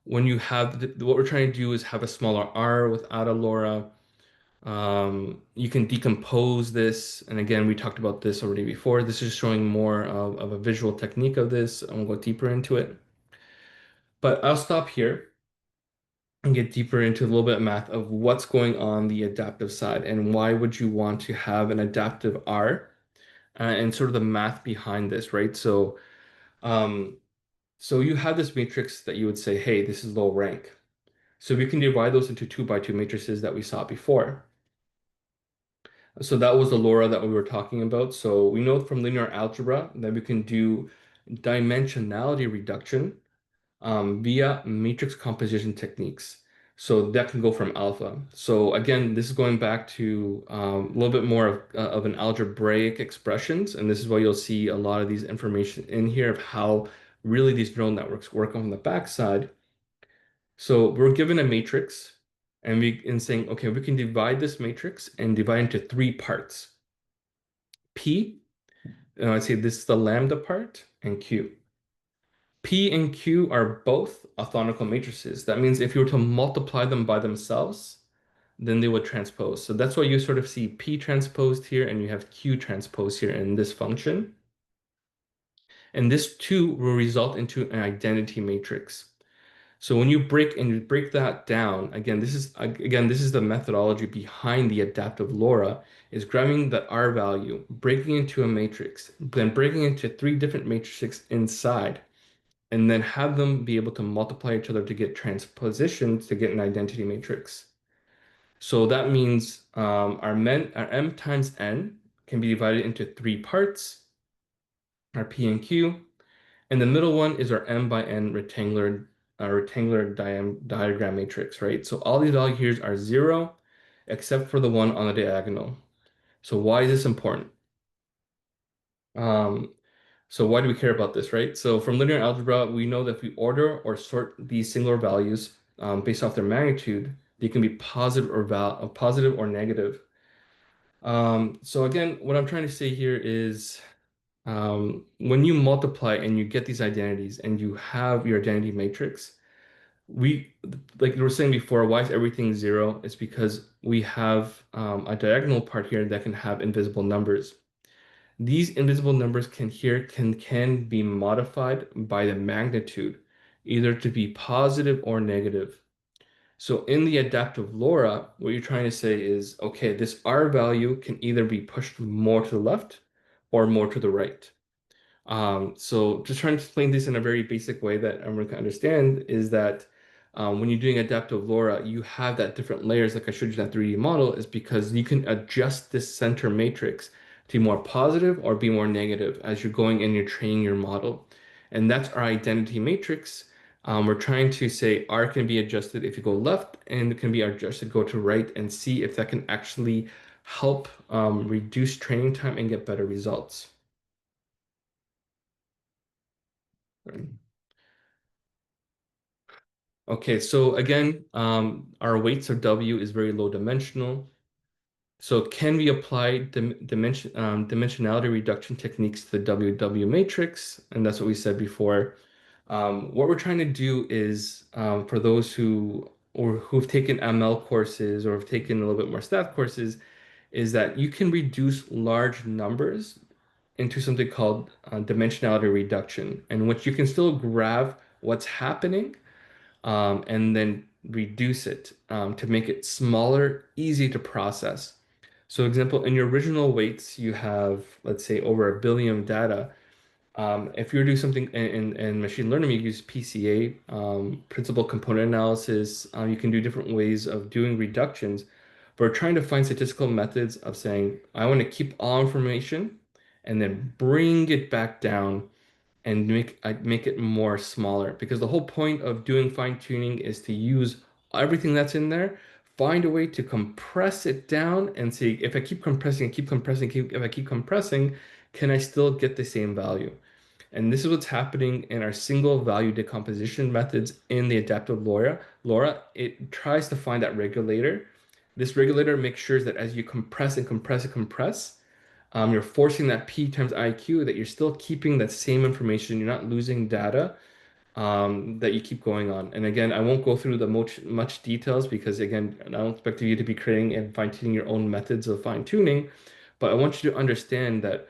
Speaker 1: when you have what we're trying to do is have a smaller R without a LoRa. You can decompose this, and again, we talked about this already before. This is showing more of a visual technique of this, and we'll go deeper into it. But I'll stop here and get deeper into a little bit of math of what's going on the adaptive side and why would you want to have an adaptive R and sort of the math behind this, right? Um, so you have this matrix that you would say, hey, this is low rank. So we can divide those into 2 by 2 matrices that we saw before. So that was the LoRa that we were talking about. So we know from linear algebra that we can do dimensionality reduction via matrix composition techniques. So that can go from alpha. So again, this is going back to a little bit more of an algebraic expressions, and this is why you'll see a lot of these information in here of how really these neural networks work on the backside. So we're given a matrix, and we in saying, okay, we can divide this matrix and divide into 3 parts. P, I'd say this is the lambda part, and Q. P and Q are both orthogonal matrices. That means if you were to multiply them by themselves, then they would transpose. So that's why you sort of see P transposed here and you have Q transposed here in this function. And this too will result into an identity matrix. So when you break that down, again, this is the methodology behind the adaptive LoRa, is grabbing the R value, breaking into a matrix, then breaking into 3 different matrices inside and then have them be able to multiply each other to get transpositions to get an identity matrix. So that means our m times n can be divided into 3 parts, our p and q, and the middle one is our m by n rectangular diagram matrix, right? So all these values here are 0, except for the one on the diagonal. So why is this important? Um, So why do we care about this, right? So from linear algebra, we know that if we order or sort these singular values based off their magnitude, they can be positive or negative. So again, what I'm trying to say here is when you multiply and you get these identities and you have your identity matrix, we like we were saying before, why is everything 0? It's because we have a diagonal part here that can have invisible numbers. These invisible numbers can be modified by the magnitude, either to be positive or negative. So in the adaptive LoRa, what you're trying to say is, okay, this R value can either be pushed more to the left or more to the right. So just trying to explain this in a very basic way that everyone can understand is that when you're doing adaptive LoRa, you have that different layers, like I showed you in that 3D model, is because you can adjust this center matrix to be more positive or be more negative as you're going and you're training your model. And that's our identity matrix. We're trying to say R can be adjusted if you go left and it can be adjusted go to right and see if that can actually help reduce training time and get better results. Okay, so again, our weights of W is very low dimensional. So can we apply dimensionality reduction techniques to the WW matrix? And that's what we said before. What we're trying to do is for those who've taken ML courses or have taken a little bit more stat courses, is that you can reduce large numbers into something called dimensionality reduction, in which you can still grab what's happening and then reduce it to make it smaller, easy to process. So, example, in your original weights, you have, let's say, over 1 billion data. If you're doing something in machine learning, you use PCA, principal component analysis. You can do different ways of doing reductions. But we're trying to find statistical methods of saying, I want to keep all information and then bring it back down and make it more smaller because the whole point of doing fine tuning is to use everything that's in there, find a way to compress it down and see if I keep compressing, if I keep compressing, can I still get the same value? And this is what's happening in our single value decomposition methods in the adaptive LoRa. It tries to find that regulator. This regulator makes sure that as you compress and compress and compress, you're forcing that P times IQ that you're still keeping that same information. You're not losing data. that you keep going on. And again, I won't go through the much details because again, I don't expect you to be creating and fine-tuning your own methods of fine-tuning, but I want you to understand that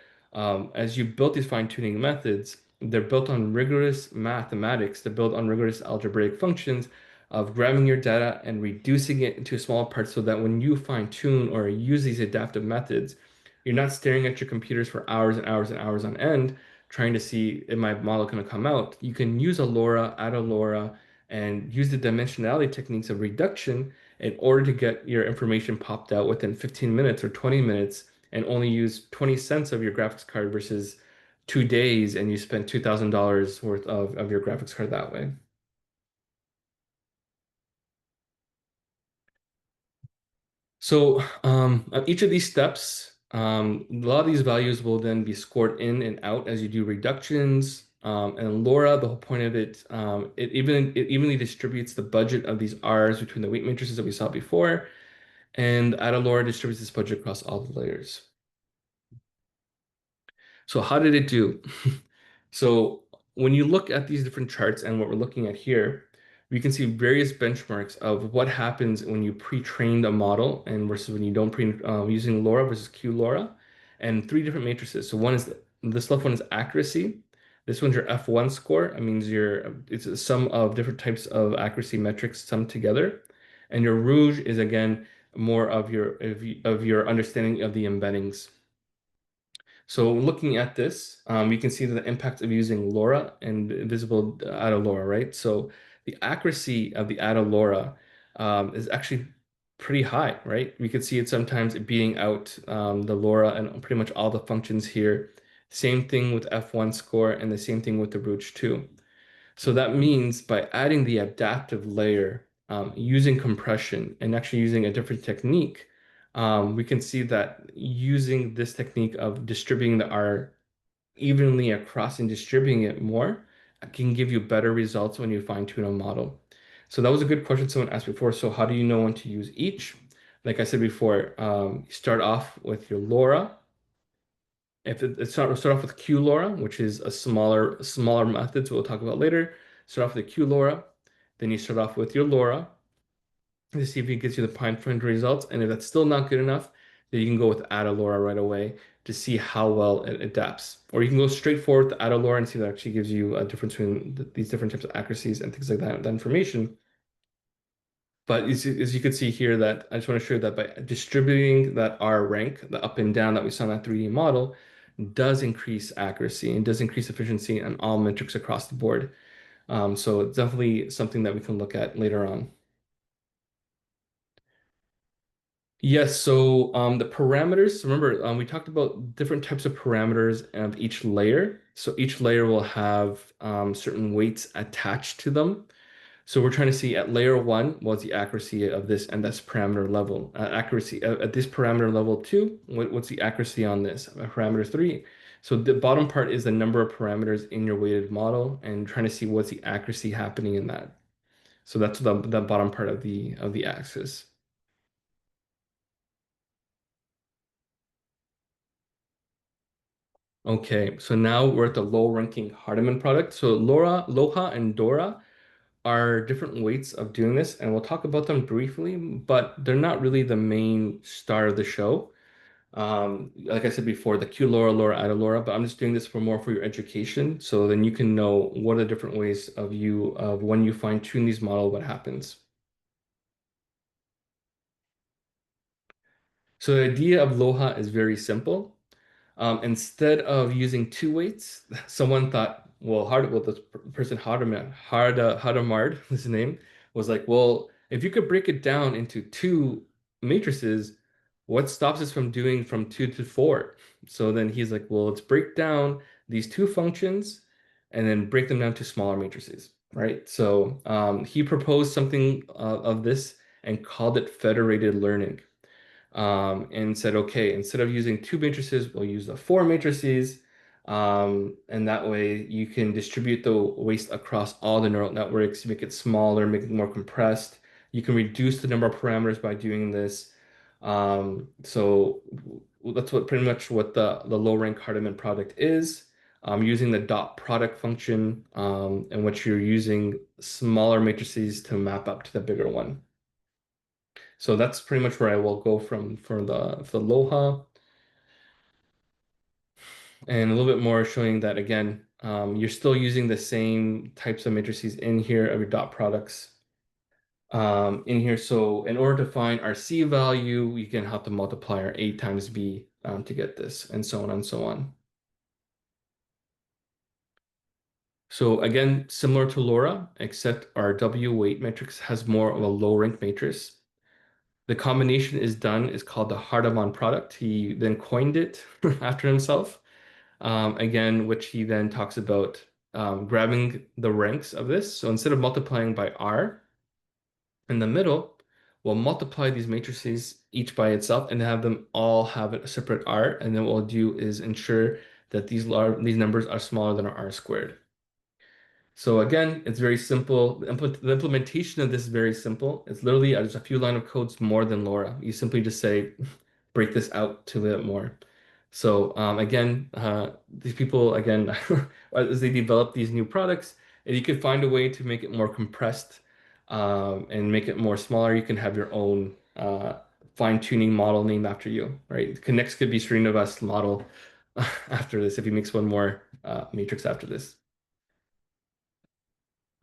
Speaker 1: as you build these fine-tuning methods, they're built on rigorous mathematics, they're built on rigorous algebraic functions of grabbing your data and reducing it into small parts so that when you fine-tune or use these adaptive methods, you're not staring at your computers for hours and hours and hours on end trying to see if my model going to come out. You can use a LoRa, add a LoRa, and use the dimensionality techniques of reduction in order to get your information popped out within 15 minutes or 20 minutes and only use 20 cents of your graphics card versus 2 days and you spend $2,000 worth of your graphics card that way. So each of these steps, a lot of these values will then be scored in and out as you do reductions. And LoRa, the whole point of it, it evenly distributes the budget of these R's between the weight matrices that we saw before, and Ada LoRa distributes this budget across all the layers. So how did it do? So when you look at these different charts and what we're looking at here, we can see various benchmarks of what happens when you pre-trained a model and versus when you don't pre using LoRa versus QLoRa, and three different matrices. So one is this left one is accuracy. This one's your F1 score. It means it's a sum of different types of accuracy metrics summed together. And your rouge is again more of your understanding of the embeddings. So looking at this, you can see the impact of using LoRa and visible Ada LoRa, right? So the accuracy of the Ada LoRa is actually pretty high, right? We could see it sometimes beating out the LoRa and pretty much all the functions here. Same thing with F1 score and the same thing with the Roach 2. So that means by adding the adaptive layer, using compression and actually using a different technique, we can see that using this technique of distributing the R evenly across and distributing it more can give you better results when you fine tune a model. So that was a good question someone asked before. So how do you know when to use each? Like I said before, you start off with your LoRa. If start off with QLoRa, which is a smaller method, so we'll talk about later. Start off with the QLoRa, then you start off with your LoRa to see if it gets you the pine point results. And if that's still not good enough, then you can go with Ada LoRa right away to see how well it adapts. Or you can go straight forward to Ada LoRa and see that actually gives you a difference between these different types of accuracies and things like that information. But as you can see here, that I just want to show you that by distributing that R rank, the up and down that we saw in that 3D model, does increase accuracy and does increase efficiency on all metrics across the board. So it's definitely something that we can look at later on. Yes, so the parameters, remember, we talked about different types of parameters of each layer. So each layer will have certain weights attached to them. So we're trying to see at layer one, what's the accuracy of this and that's parameter level. Accuracy at this parameter level two, what's the accuracy on this? Parameter three. So the bottom part is the number of parameters in your weighted model and trying to see what's the accuracy happening in that. So that's the bottom part of the axis. Okay, so now we're at the low ranking Hardeman product. So Laura, Loha, and Dora are different weights of doing this, and we'll talk about them briefly, but they're not really the main star of the show. Like I said before, the Q Laura, Laura, Ada Laura, but I'm just doing this for more for your education, so then you can know what are the different ways of when you fine tune these model, what happens. So the idea of Loha is very simple. Instead of using two weights, someone thought, well, this person Hadamard, his name, was like, well, if you could break it down into two matrices, what stops us from doing from two to four? So then he's like, well, let's break down these two functions and then break them down to smaller matrices, right? So he proposed something of this and called it federated learning and said, okay, instead of using two matrices, we'll use the four matrices. And that way you can distribute the waste across all the neural networks, make it smaller, make it more compressed. You can reduce the number of parameters by doing this. So that's what pretty much what the low rank Hardeman product is. using the dot product function, in which you're using smaller matrices to map up to the bigger one. So that's pretty much where I will go from for the Loha, and a little bit more showing that again, you're still using the same types of matrices in here of your dot products in here. So in order to find our C value, we can have to multiply our A times B to get this, and so on and so on. So again, similar to LoRa, except our W weight matrix has more of a low rank matrix. The combination is called the Hardeman product. He then coined it after himself. Again, which he then talks about grabbing the ranks of this. So instead of multiplying by R in the middle, we'll multiply these matrices each by itself and have them all have a separate R. And then what we'll do is ensure that these numbers are smaller than our R squared. So again, it's very simple. The implementation of this is very simple. It's literally just a few line of codes more than LoRa. You simply just say, break this out to a little more. So again, these people, again, as they develop these new products, if you could find a way to make it more compressed and make it more smaller, you can have your own fine-tuning model named after you, right? Next could be Srinivas model after this if he makes one more matrix after this.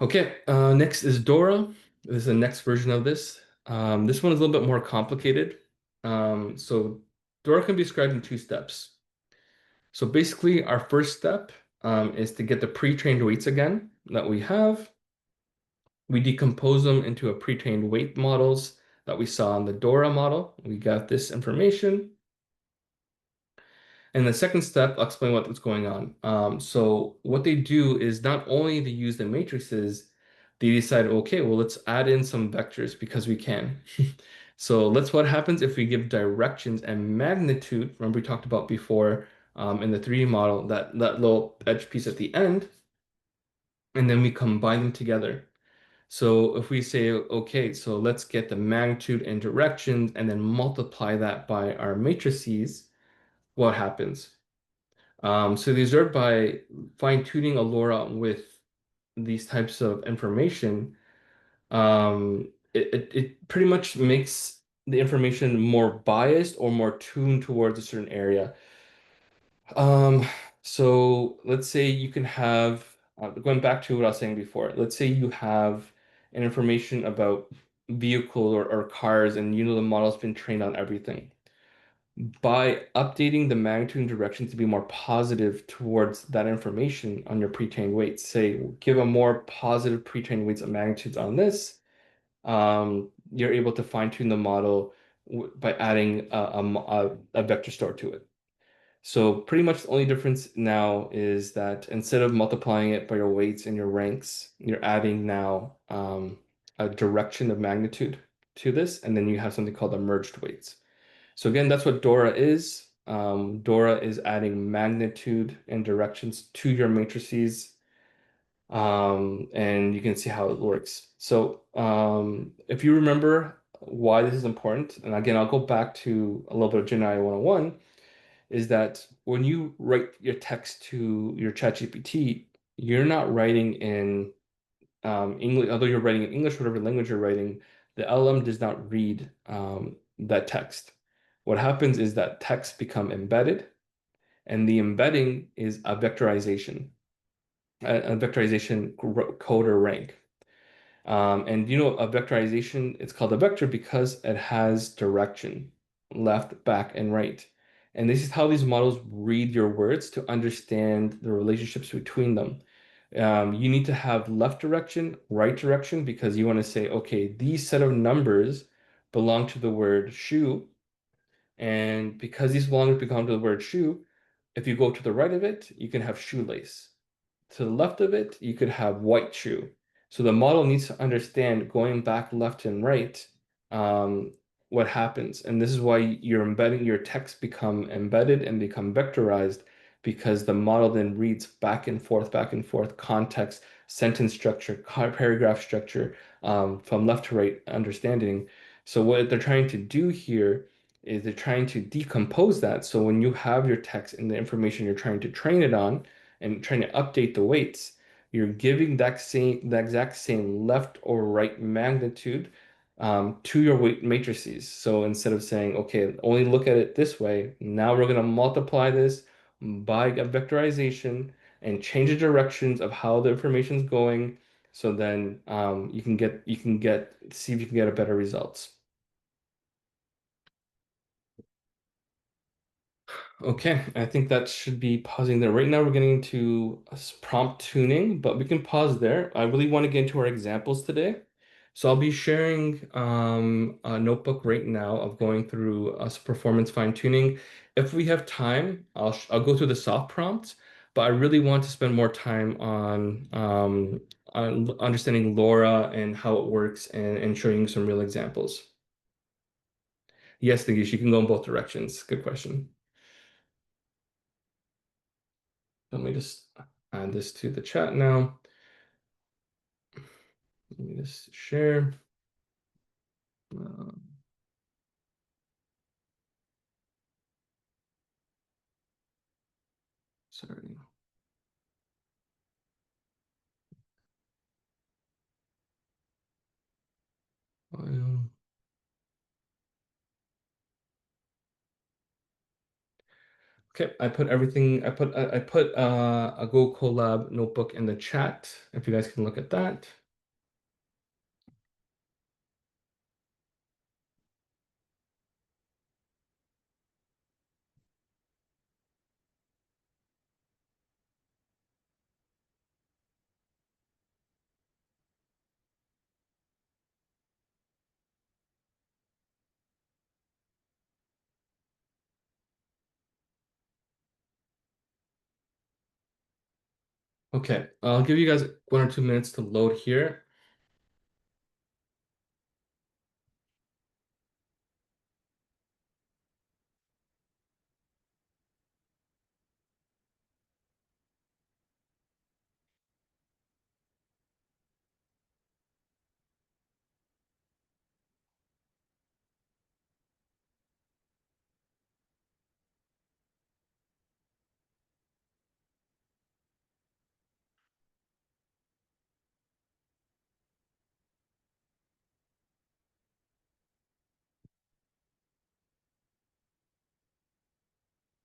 Speaker 1: Okay, next is Dora. This is the next version of this. This one is a little bit more complicated. So Dora can be described in two steps. So basically, our first step is to get the pre-trained weights again that we have. We decompose them into a pre-trained weight models that we saw in the Dora model. We got this information. And the second step, I'll explain what's going on. So what they do is not only they use the matrices, they decide, okay, well, let's add in some vectors because we can. So let's what happens if we give directions and magnitude. Remember we talked about before in the 3D model, that little edge piece at the end, and then we combine them together. So if we say, okay, so let's get the magnitude and directions and then multiply that by our matrices, what happens? So these are by fine-tuning a LoRa with these types of information. It pretty much makes the information more biased or more tuned towards a certain area. Um, so let's say you can have, going back to what I was saying before, let's say you have an information about vehicles or cars, and you know the model's been trained on everything. By updating the magnitude and direction to be more positive towards that information on your pre-trained weights, say give a more positive pre-trained weights and magnitudes on this, you're able to fine-tune the model by adding a vector store to it. So pretty much the only difference now is that instead of multiplying it by your weights and your ranks, you're adding now a direction of magnitude to this, and then you have something called the merged weights. So again, that's what Dora is. Dora is adding magnitude and directions to your matrices, and you can see how it works. So if you remember why this is important, and again, I'll go back to a little bit of Gen AI 101, is that when you write your text to your ChatGPT, you're not writing in English, although you're writing in English, whatever language you're writing, the LM does not read that text. What happens is that text become embedded, and the embedding is a vectorization code or rank. And you know, a vectorization, it's called a vector because it has direction, left, back, and right. And this is how these models read your words to understand the relationships between them. You need to have left direction, right direction, because you want to say, okay, these set of numbers belong to the word shoe. And because these belong to the word shoe, if you go to the right of it, you can have shoelace. To the left of it, you could have white shoe. So the model needs to understand going back left and right, um, what happens. And this is why your text become embedded and become vectorized because the model then reads back and forth, context, sentence structure, paragraph structure, from left to right understanding. So what they're trying to do here is they're trying to decompose that. So when you have your text and the information you're trying to train it on, and trying to update the weights, you're giving the exact same left or right magnitude to your weight matrices. So instead of saying, okay, only look at it this way, now we're going to multiply this by a vectorization and change the directions of how the information is going. So then you can get see if you can get a better results. Okay, I think that should be pausing there. Right now, we're getting into prompt tuning, but we can pause there. I really want to get into our examples today. So I'll be sharing a notebook right now of going through performance fine tuning. If we have time, I'll go through the soft prompts, but I really want to spend more time on understanding LoRa and how it works and showing you some real examples. Yes, Nagesh, you can go in both directions. Good question. Let me just add this to the chat now. Let me just share. Um, sorry. File. Okay, I put everything. I put a Go Colab notebook in the chat. If you guys can look at that. Okay, I'll give you guys 1 or 2 minutes to load here.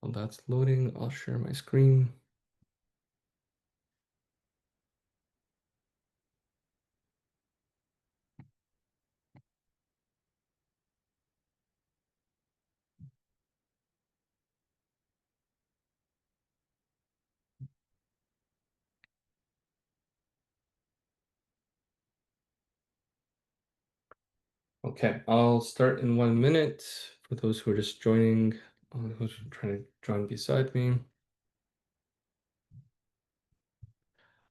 Speaker 1: While that's loading, I'll share my screen. Okay, I'll start in 1 minute for those who are just joining, who's trying to join beside me.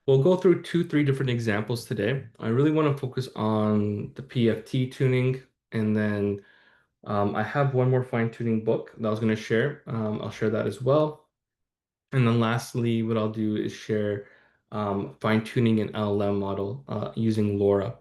Speaker 1: We'll go through 3 different examples today. I really want to focus on the PFT tuning, and then I have one more fine tuning book that I was going to share. I'll share that as well. And then lastly, what I'll do is share fine tuning an LLM model using LoRa,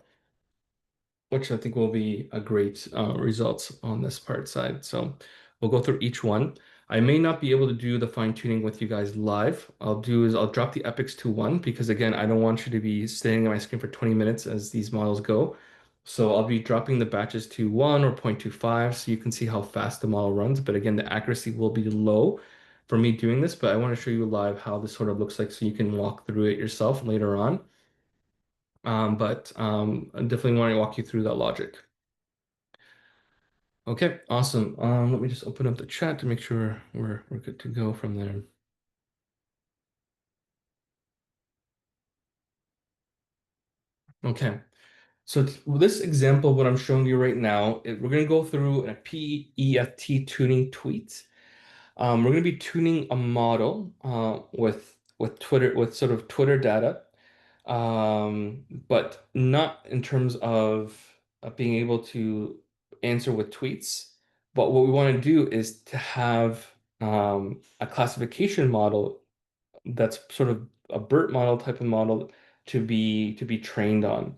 Speaker 1: which I think will be a great results on this part side. So we'll go through each one. I may not be able to do the fine tuning with you guys live. I'll drop the epics to 1 because again, I don't want you to be staying on my screen for 20 minutes as these models go. So I'll be dropping the batches to 1 or 0.25 so you can see how fast the model runs. But again, the accuracy will be low for me doing this, but I want to show you live how this sort of looks like so you can walk through it yourself later on. But I definitely want to walk you through that logic. Okay, awesome. Let me just open up the chat to make sure we're good to go from there. Okay, so this example, what I'm showing you right now, we're going to go through a PEFT tuning tweet. We're going to be tuning a model with Twitter with sort of Twitter data, but not in terms of being able to answer with tweets. But what we want to do is to have a classification model that's sort of a BERT model type of model to be trained on.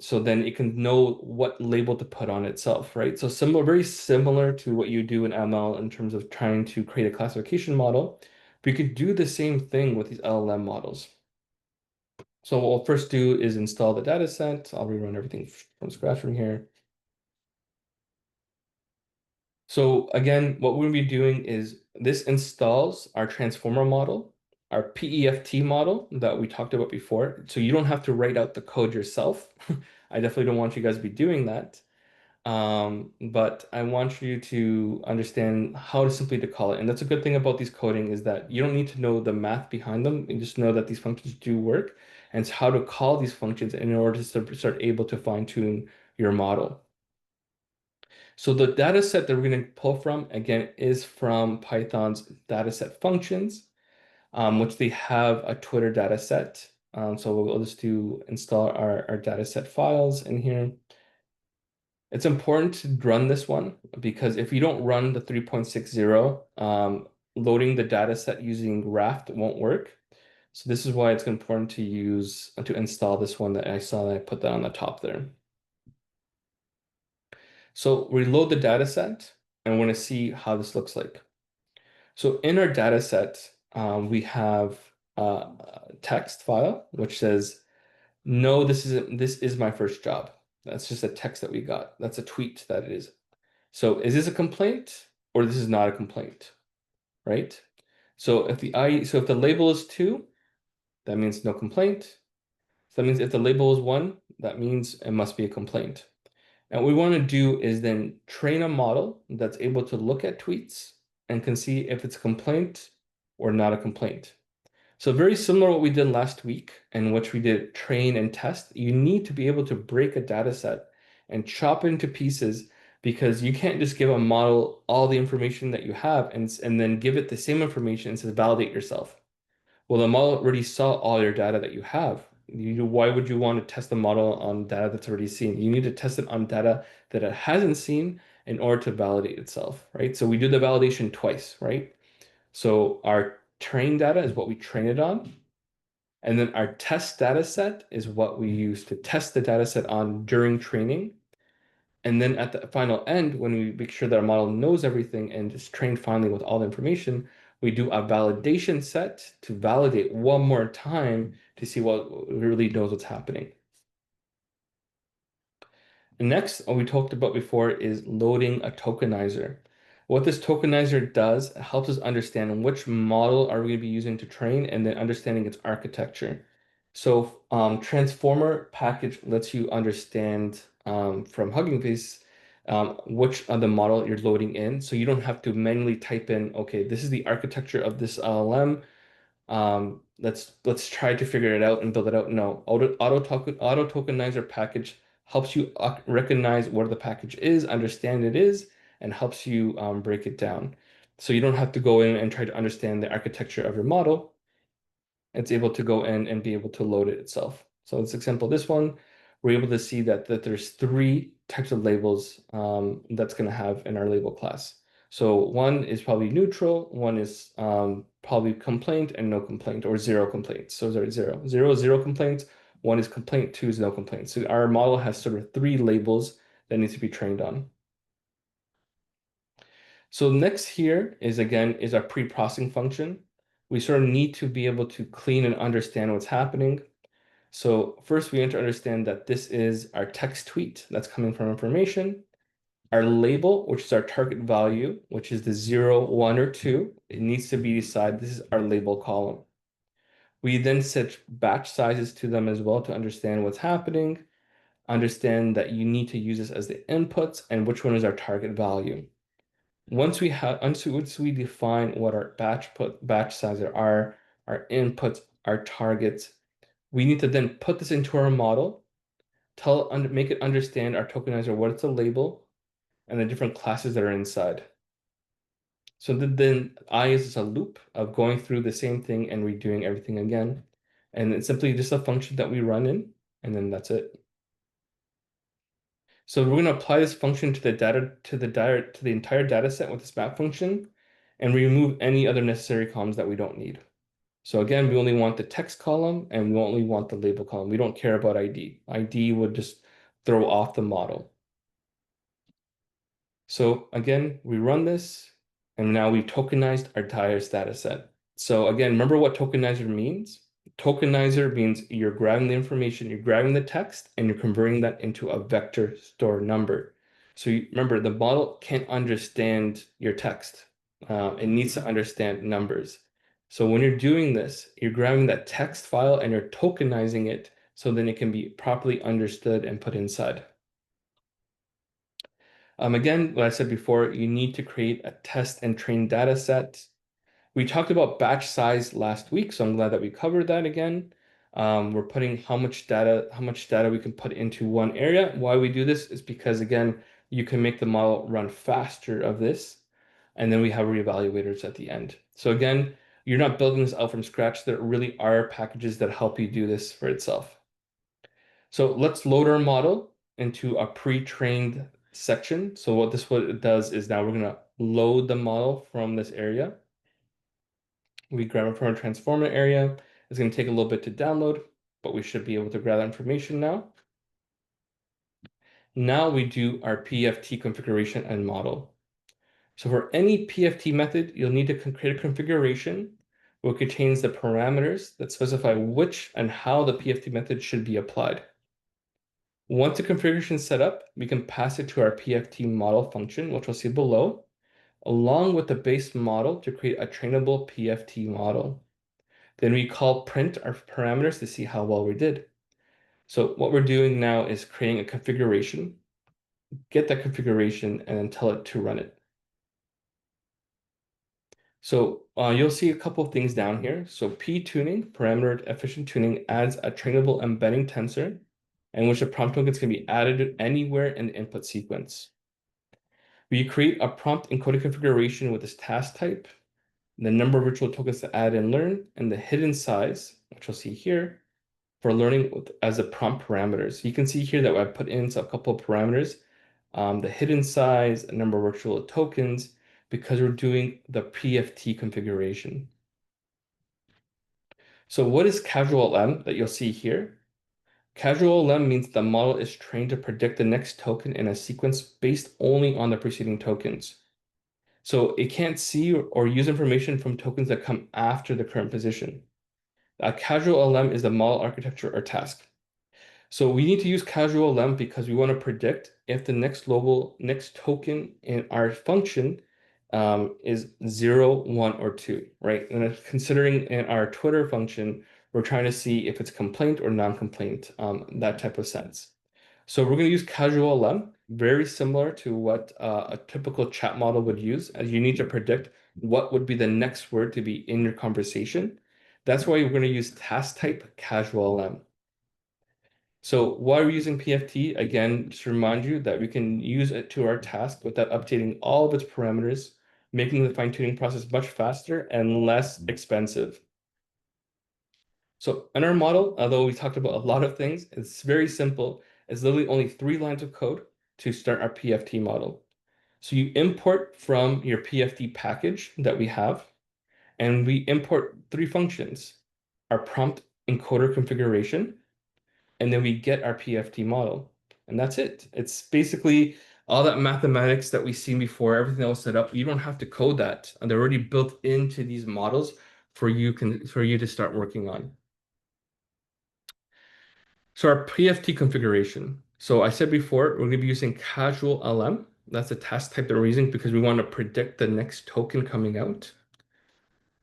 Speaker 1: So then it can know what label to put on itself, right? So very similar to what you do in ML in terms of trying to create a classification model. We could do the same thing with these LLM models. So what we'll first do is install the data set. I'll rerun everything from scratch from here. So again, what we're going to be doing is this installs our transformer model, our PEFT model that we talked about before. So you don't have to write out the code yourself. I definitely don't want you guys to be doing that. But I want you to understand how to simply to call it. And that's a good thing about these coding is that you don't need to know the math behind them. You just know that these functions do work and it's how to call these functions in order to start able to fine tune your model. So the data set that we're going to pull from, again, is from Python's dataset functions, which they have a Twitter data set. So we'll just do install our dataset files in here. It's important to run this one because if you don't run the 3.60, loading the data set using Raft won't work. So this is why it's important to use to install this one that I saw that I put that on the top there. So we load the data set and we're going to see how this looks like. So in our data set, we have a text file which says, "No, this is my first job." That's just a text that we got. That's a tweet that it is. So is this a complaint or this is not a complaint, right? So if the label is 2, that means no complaint. So that means if the label is 1, that means it must be a complaint. And what we want to do is then train a model that's able to look at tweets and can see if it's a complaint or not a complaint. So very similar to what we did last week, in which we did train and test. You need to be able to break a data set and chop it into pieces because you can't just give a model all the information that you have and then give it the same information and say validate yourself. Well, the model already saw all your data that you have. Why would you want to test the model on data that's already seen? You need to test it on data that it hasn't seen in order to validate itself, right? So we do the validation twice, right? So our train data is what we train it on. And then our test data set is what we use to test the data set on during training. And then at the final end, when we make sure that our model knows everything and is trained finally with all the information, we do a validation set to validate one more time to see what really knows what's happening. Next, what we talked about before is loading a tokenizer. What this tokenizer does, it helps us understand which model are we going to be using to train and then understanding its architecture. So transformer package lets you understand from Hugging Face which of the model you're loading in. So you don't have to manually type in, okay, this is the architecture of this LLM. Let's try to figure it out and build it out. No, auto tokenizer package helps you recognize what the package is, understand it is, and helps you break it down. So you don't have to go in and try to understand the architecture of your model. It's able to go in and be able to load it itself. So let's example this one. We're able to see that there's 3 types of labels that's going to have in our label class. So one is probably neutral, one is probably complaint and no complaint, or 0 complaints. So there's 0 complaints, one is complaint, 2 is no complaint. So our model has sort of 3 labels that needs to be trained on. So next here is again is our pre-processing function. We sort of need to be able to clean and understand what's happening. So first we need to understand that this is our text tweet that's coming from information. Our label, which is our target value, which is the 0, 1, or 2, it needs to be decided. This is our label column. We then set batch sizes to them as well to understand what's happening, understand that you need to use this as the inputs, and which one is our target value. Once we define what our batch sizes are, our inputs, our targets, we need to then put this into our model, make it understand our tokenizer, what it's a label, and the different classes that are inside. So then I is just a loop of going through the same thing and redoing everything again. And it's simply just a function that we run in, and then that's it. So we're going to apply this function to the entire data set with this map function and remove any other necessary columns that we don't need. So again, we only want the text column and we only want the label column. We don't care about ID. ID would just throw off the model. So again, we run this and now we've tokenized our entire data set. So again, remember what tokenizer means? Tokenizer means you're grabbing the information, you're grabbing the text, and you're converting that into a vector store number. So remember, the model can't understand your text. It needs to understand numbers. So when you're doing this, you're grabbing that text file and you're tokenizing it so then it can be properly understood and put inside. Again, what I said before, you need to create a test and train data set. We talked about batch size last week, so I'm glad that we covered that again. We're putting how much data we can put into one area. Why we do this is because again, you can make the model run faster of this, and then we have reevaluators at the end. So again, you're not building this out from scratch. There really are packages that help you do this for itself. So let's load our model into a pre-trained section. So what it does is now we're gonna load the model from this area. We grab it from our transformer area. It's going to take a little bit to download, but we should be able to grab that information now. Now we do our PeFT configuration and model. So for any PeFT method, you'll need to create a configuration which contains the parameters that specify which and how the PeFT method should be applied. Once the configuration is set up, we can pass it to our PeFT model function, which we'll see below, along with the base model to create a trainable PeFT model. Then we call print our parameters to see how well we did. So what we're doing now is creating a configuration, get that configuration, and then tell it to run it. So you'll see a couple of things down here. So P tuning, parameter efficient tuning, adds a trainable embedding tensor, in which the prompt tokens can be added anywhere in the input sequence. We create a prompt encoded configuration with this task type, the number of virtual tokens to add and learn, and the hidden size, which you'll see here, for learning as a prompt parameters. You can see here that I've put in a couple of parameters, the hidden size, a number of virtual tokens, because we're doing the PeFT configuration. So what is casual LM that you'll see here? Casual LM means the model is trained to predict the next token in a sequence based only on the preceding tokens. So it can't see or use information from tokens that come after the current position. A casual LM is the model architecture or task. So we need to use casual lem because we want to predict if the next token in our function is 0, 1, or 2, right? And considering in our Twitter function, we're trying to see if it's complaint or non-complaint, that type of sense. So we're going to use casual lem, very similar to what a typical chat model would use, as you need to predict what would be the next word to be in your conversation. That's why we're going to use task type casual lem. So why are we using PeFT? Again, just to remind you that we can use it to our task without updating all of its parameters, making the fine-tuning process much faster and less expensive. So in our model, although we talked about a lot of things, it's very simple. It's literally only 3 lines of code to start our PeFT model. So you import from your PeFT package that we have, and we import 3 functions: our prompt encoder configuration, and then we get our PeFT model. And that's it. It's basically all that mathematics that we've seen before, everything else set up. You don't have to code that. And they're already built into these models for you to start working on. So our PeFT configuration. So I said before, we're going to be using casual LM. That's the task type that we're using because we want to predict the next token coming out.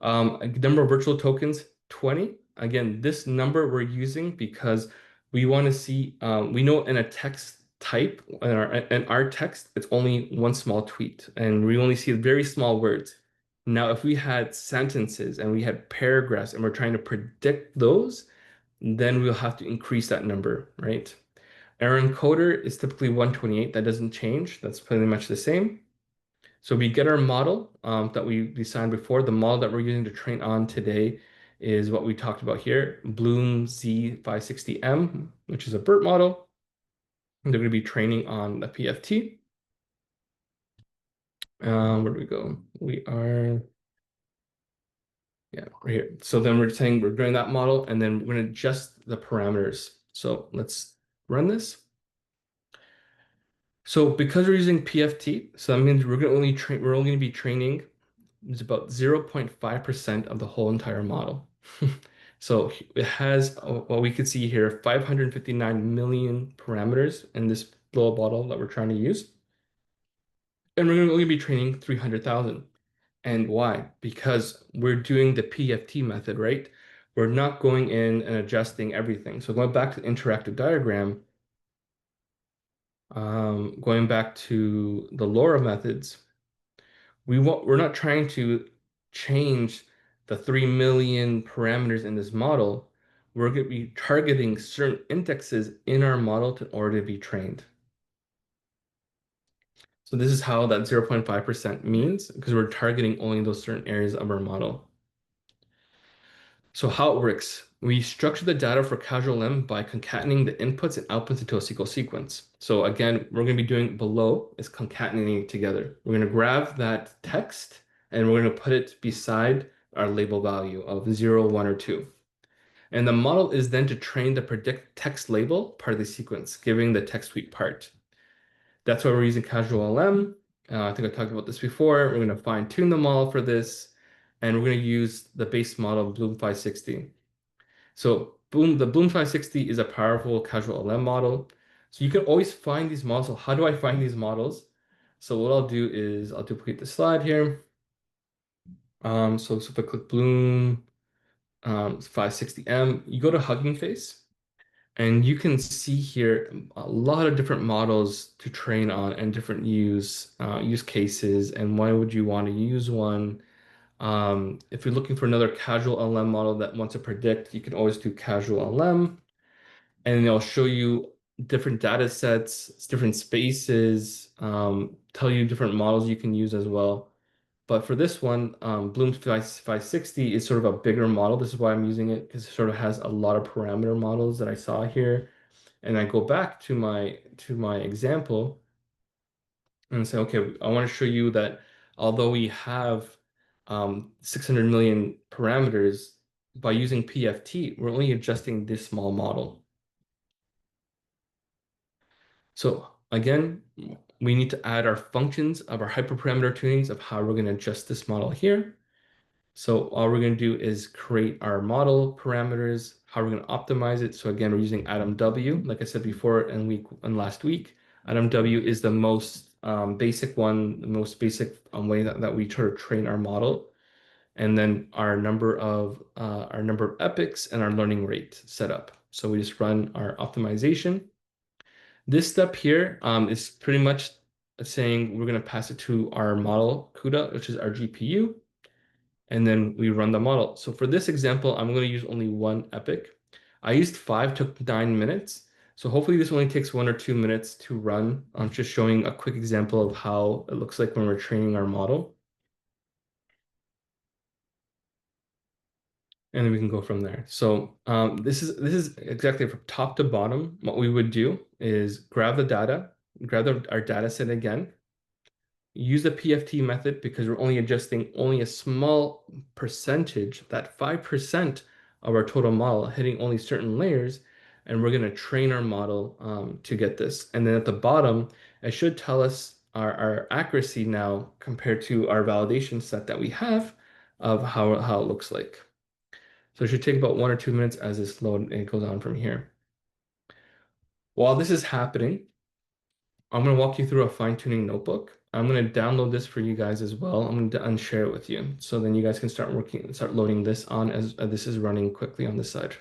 Speaker 1: A number of virtual tokens, 20. Again, this number we're using because we want to see, we know in a text type, in our text, it's only one small tweet, and we only see very small words. Now, if we had sentences and we had paragraphs and we're trying to predict those, then we'll have to increase that number, right? Our encoder is typically 128. That doesn't change. That's pretty much the same. So we get our model that we designed before. The model that we're using to train on today is what we talked about here, Bloom Z560M, which is a BERT model. And they're going to be training on the PeFT. Where do we go? We are, yeah, right here. So then we're saying we're doing that model, and then we're going to adjust the parameters. So let's run this. So because we're using PeFT, so that means we're only going to be training is about 0.5% of the whole entire model. So it has what we could see here, 559 million parameters in this little model that we're trying to use. And we're going to only be training 300,000. And why? Because we're doing the PFT method, right? We're not going in and adjusting everything. So going back to the interactive diagram, going back to the LoRa methods, we're not trying to change the 3 million parameters in this model. We're going to be targeting certain indexes in our model in order to be trained. So this is how that 0.5% means, because we're targeting only those certain areas of our model. So how it works, we structure the data for Causal M by concatenating the inputs and outputs into a SQL sequence. So again, we're going to be doing below is concatenating together. We're going to grab that text and we're going to put it beside our label value of 0, 1, or 2. And the model is then to train the predict text label part of the sequence, giving the text suite part. That's why we're using Causal LM. I think I talked about this before. We're going to fine tune the model for this, and we're going to use the base model of Bloom 560. So the Bloom 560 is a powerful Causal LM model. So you can always find these models. So how do I find these models? So what I'll do is I'll duplicate the slide here. So if I click Bloom 560M, you go to Hugging Face. And you can see here a lot of different models to train on and different use cases and why would you want to use one. If you're looking for another Causal LM model that wants to predict, you can always do Causal LM, and it'll show you different data sets, different spaces, tell you different models you can use as well. But for this one, Bloom 560 is sort of a bigger model. This is why I'm using it because it sort of has a lot of parameter models that I saw here. And I go back to my example and say, okay, I want to show you that although we have 600 million parameters, by using PFT, we're only adjusting this small model. So again, we need to add our functions of our hyperparameter tunings of how we're going to adjust this model here. So all we're going to do is create our model parameters, how we're going to optimize it. So again, we're using Atom W, like I said before and last week. Atom W is the most basic one, the most basic way that we try to train our model. And then our number of epochs and our learning rate set up. So we just run our optimization. This step here is pretty much saying we're going to pass it to our model CUDA, which is our GPU, and then we run the model. So for this example, I'm going to use only one epoch. I used 5, took 9 minutes. So hopefully this only takes 1 or 2 minutes to run. I'm just showing a quick example of how it looks like when we're training our model. And then we can go from there. So this is exactly from top to bottom. What we would do is grab the data, grab our data set again, use the PFT method because we're only adjusting only a small percentage, that 5% of our total model, hitting only certain layers, and we're going to train our model to get this. And then at the bottom, it should tell us our accuracy now compared to our validation set that we have of how it looks like. So it should take about 1 or 2 minutes as this load and it goes on from here. While this is happening, I'm going to walk you through a fine-tuning notebook. I'm going to download this for you guys as well. I'm going to unshare it with you. So then you guys can start loading this on as this is running quickly on this side.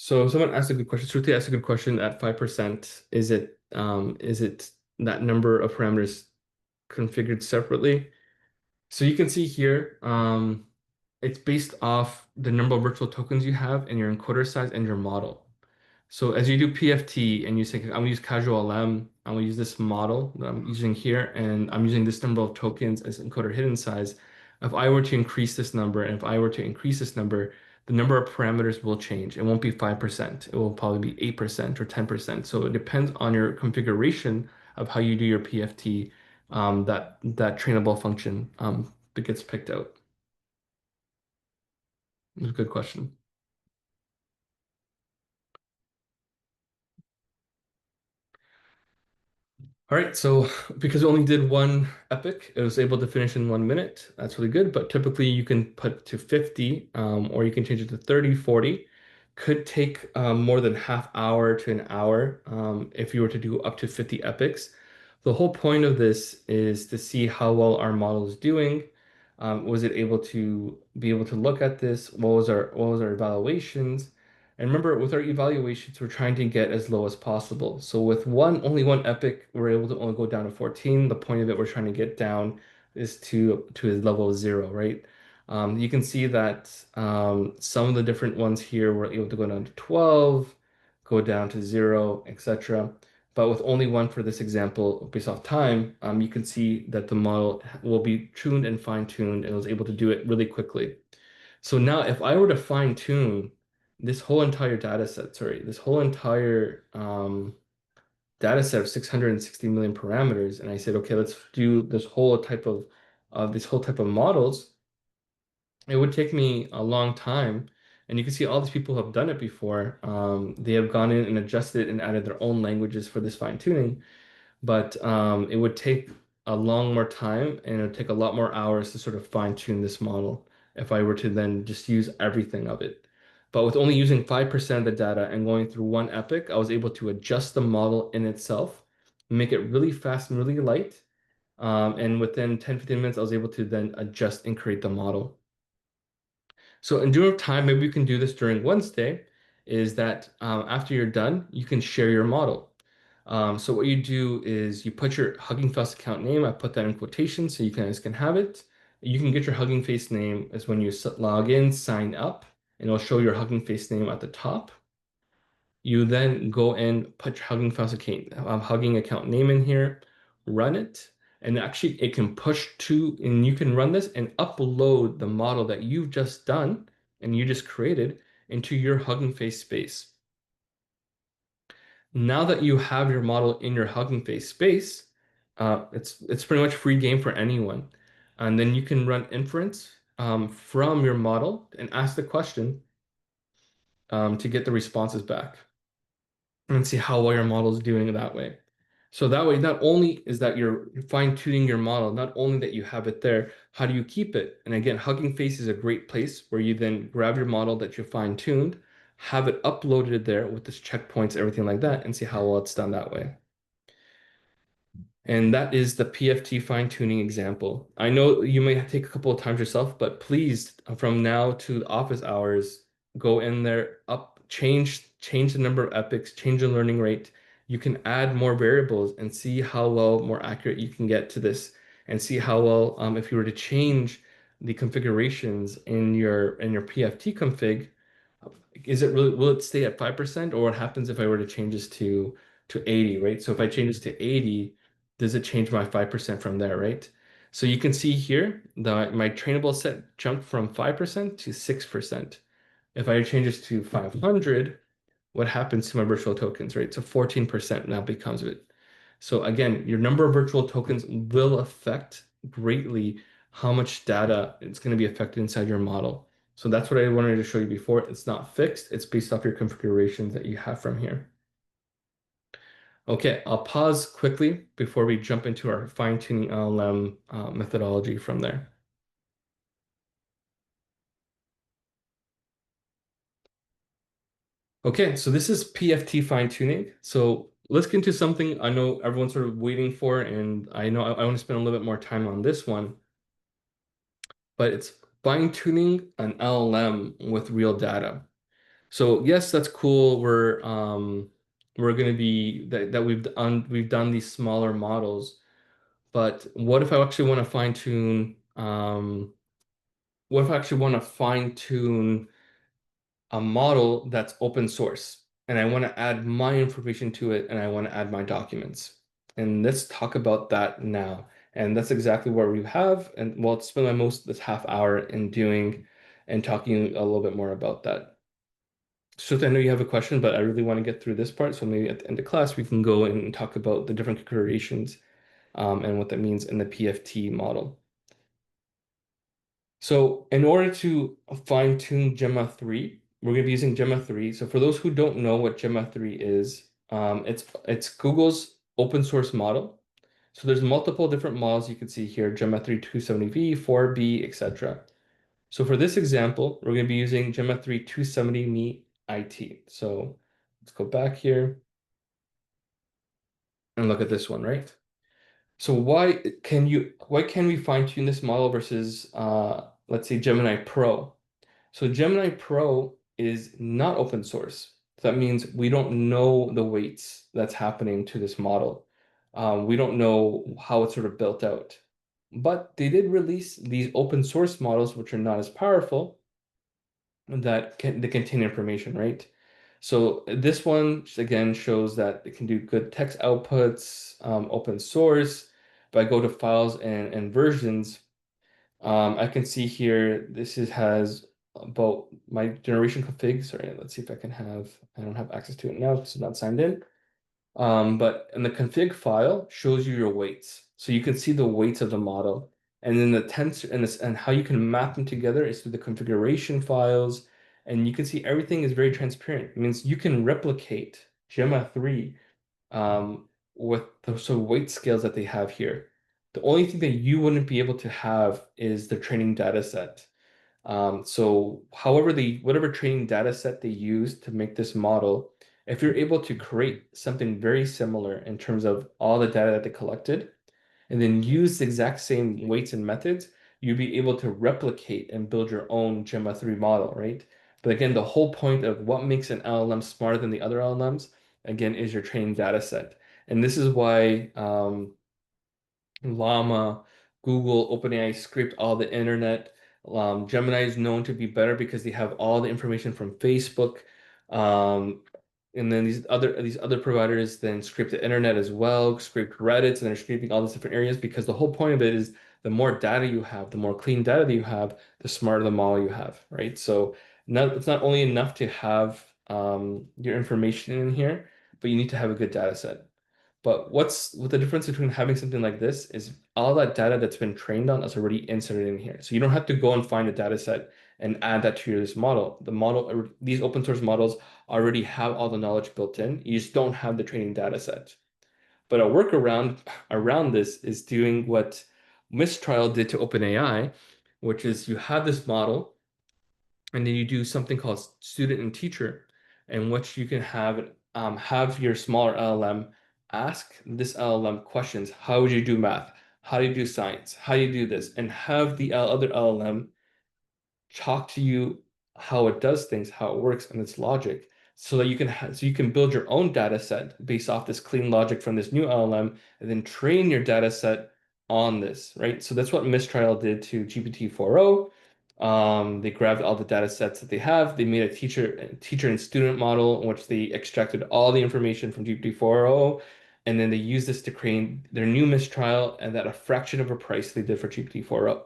Speaker 1: So someone asked a good question. Shruti asked a good question. At 5%, is it that number of parameters configured separately? So you can see here, it's based off the number of virtual tokens you have and your encoder size and your model. So as you do PFT and you say, I'm gonna use Causal LM, I'm gonna use this model that I'm using here, and I'm using this number of tokens as encoder hidden size. If I were to increase this number, and if I were to increase this number, the number of parameters will change. It won't be 5%. It will probably be 8% or 10%. So it depends on your configuration of how you do your PFT, that trainable function that gets picked out? It's a good question. All right, so because we only did one epic, it was able to finish in 1 minute. That's really good, but typically you can put to 50, or you can change it to 30, 40. Could take more than half hour to an hour if you were to do up to 50 epics. The whole point of this is to see how well our model is doing. Was it able to be able to look at this? What was our evaluations? And remember, with our evaluations, we're trying to get as low as possible. So with only one epic, we're able to only go down to 14. The point of it we're trying to get down is to a level of 0, right? You can see that some of the different ones here were able to go down to 12, go down to 0, etc. But with only one for this example, based off time, you can see that the model will be tuned and fine-tuned and was able to do it really quickly. So now if I were to fine tune this whole entire data set, sorry, this whole entire data set of 660 million parameters, and I said, okay, let's do this whole type of models, it would take me a long time. And you can see all these people who have done it before. They have gone in and adjusted and added their own languages for this fine tuning, but it would take a long more time and it would take a lot more hours to sort of fine tune this model if I were to then just use everything of it. But with only using 5% of the data and going through one epic, I was able to adjust the model in itself, make it really fast and really light. And within 10, 15 minutes, I was able to then adjust and create the model. So in during time, maybe you can do this during Wednesday, is that after you're done, you can share your model. So what you do is you put your Hugging Face account name. I put that in quotation so you guys can have it. You can get your Hugging Face name is when you log in, sign up, and it'll show your Hugging Face name at the top. You then go and put your Hugging account name in here, run it, and actually it can push to, and you can run this and upload the model that you've just done and you just created into your Hugging Face space. Now that you have your model in your Hugging Face space, it's pretty much free game for anyone. And then you can run inference from your model and ask the question to get the responses back and see how well your model is doing that way. So that way, not only is that you're fine-tuning your model, not only that you have it there, how do you keep it? And again, Hugging Face is a great place where you then grab your model that you fine-tuned, have it uploaded there with the checkpoints, everything like that, and see how well it's done that way. And that is the PFT fine-tuning example. I know you may take a couple of times yourself, but please, from now to office hours, go in there, change the number of epics, change the learning rate. You can add more variables and see how well more accurate you can get to this, and see how well if you were to change the configurations in your PFT config, will it stay at 5%, or what happens if I were to change this to 80, right? So if I change this to 80, does it change my 5% from there, right? So you can see here that my trainable set jumped from 5% to 6%. If I change this to 500, what happens to my virtual tokens, right? So 14% now becomes of it. So again, your number of virtual tokens will affect greatly how much data is going to be affected inside your model. So that's what I wanted to show you before. It's not fixed. It's based off your configurations that you have from here. Okay, I'll pause quickly before we jump into our fine-tuning LLM methodology from there. Okay, so this is PFT fine-tuning. So let's get into something I know everyone's sort of waiting for, and I know I want to spend a little bit more time on this one, but it's fine-tuning an LLM with real data. So yes, that's cool. We're gonna be that we've done these smaller models, but what if I actually want to fine-tune what if I actually want to fine-tune a model that's open source and I want to add my information to it and I want to add my documents. And let's talk about that now. And that's exactly what we have. And well, spend my most this half hour in doing and talking a little bit more about that. So I know you have a question, but I really want to get through this part. So maybe at the end of class, we can go and talk about the different configurations and what that means in the PFT model. So in order to fine tune Gemma 3, we're going to be using Gemma 3. So for those who don't know what Gemma 3 is, it's Google's open source model. So there's multiple different models you can see here, Gemma 3 270V, 4B, etc. So for this example, we're going to be using Gemma 3 270 IT. So let's go back here and look at this one, right? So why can we fine tune this model versus let's say Gemini Pro? So Gemini Pro is not open source. So that means we don't know the weights that's happening to this model. We don't know how it's sort of built out. But they did release these open source models, which are not as powerful, they contain information, right? So this one again shows that it can do good text outputs, open source. If I go to files and versions, I can see here has about my generation config. Sorry, let's see if I don't have access to it now because it's not signed in. But in the config file shows you your weights. So you can see the weights of the model. And then the tensor and how you can map them together is through the configuration files. And you can see everything is very transparent. It means you can replicate Gemma 3 with the sort of weight scales that they have here. The only thing that you wouldn't be able to have is the training data set. So whatever training data set they use to make this model, if you're able to create something very similar in terms of all the data that they collected, and then use the exact same weights and methods, you'd be able to replicate and build your own Gemma 3 model, right? But again, the whole point of what makes an LLM smarter than the other LLMs, again, is your training data set. And this is why Llama, Google, OpenAI scraped all the internet. Gemini is known to be better because they have all the information from Facebook. Um, and then these other providers then scrape the internet as well, scrape Reddit, and they're scraping all these different areas because the whole point of it is the more data you have, the more clean data that you have, the smarter the model you have, right? So it's not only enough to have your information in here, but you need to have a good data set. But what the difference between having something like this is all that data that's been trained on is already inserted in here. So you don't have to go and find a data set and add that to this model. These open source models already have all the knowledge built in. You just don't have the training data set. But a workaround around this is doing what Mistrial did to OpenAI, which is you have this model and then you do something called student and teacher, in which you can have your smaller LLM ask this LLM questions. How would you do math? How do you do science? How do you do this? And have the other LLM talk to you how it does things, how it works, and its logic, so that you can build your own data set based off this clean logic from this new LLM, and then train your data set on this, right? So that's what Mistrial did to GPT-4o. They grabbed all the data sets that they have. They made a teacher and student model in which they extracted all the information from GPT-4o, and then they used this to create their new Mistrial, and at a fraction of a price they did for GPT-4o,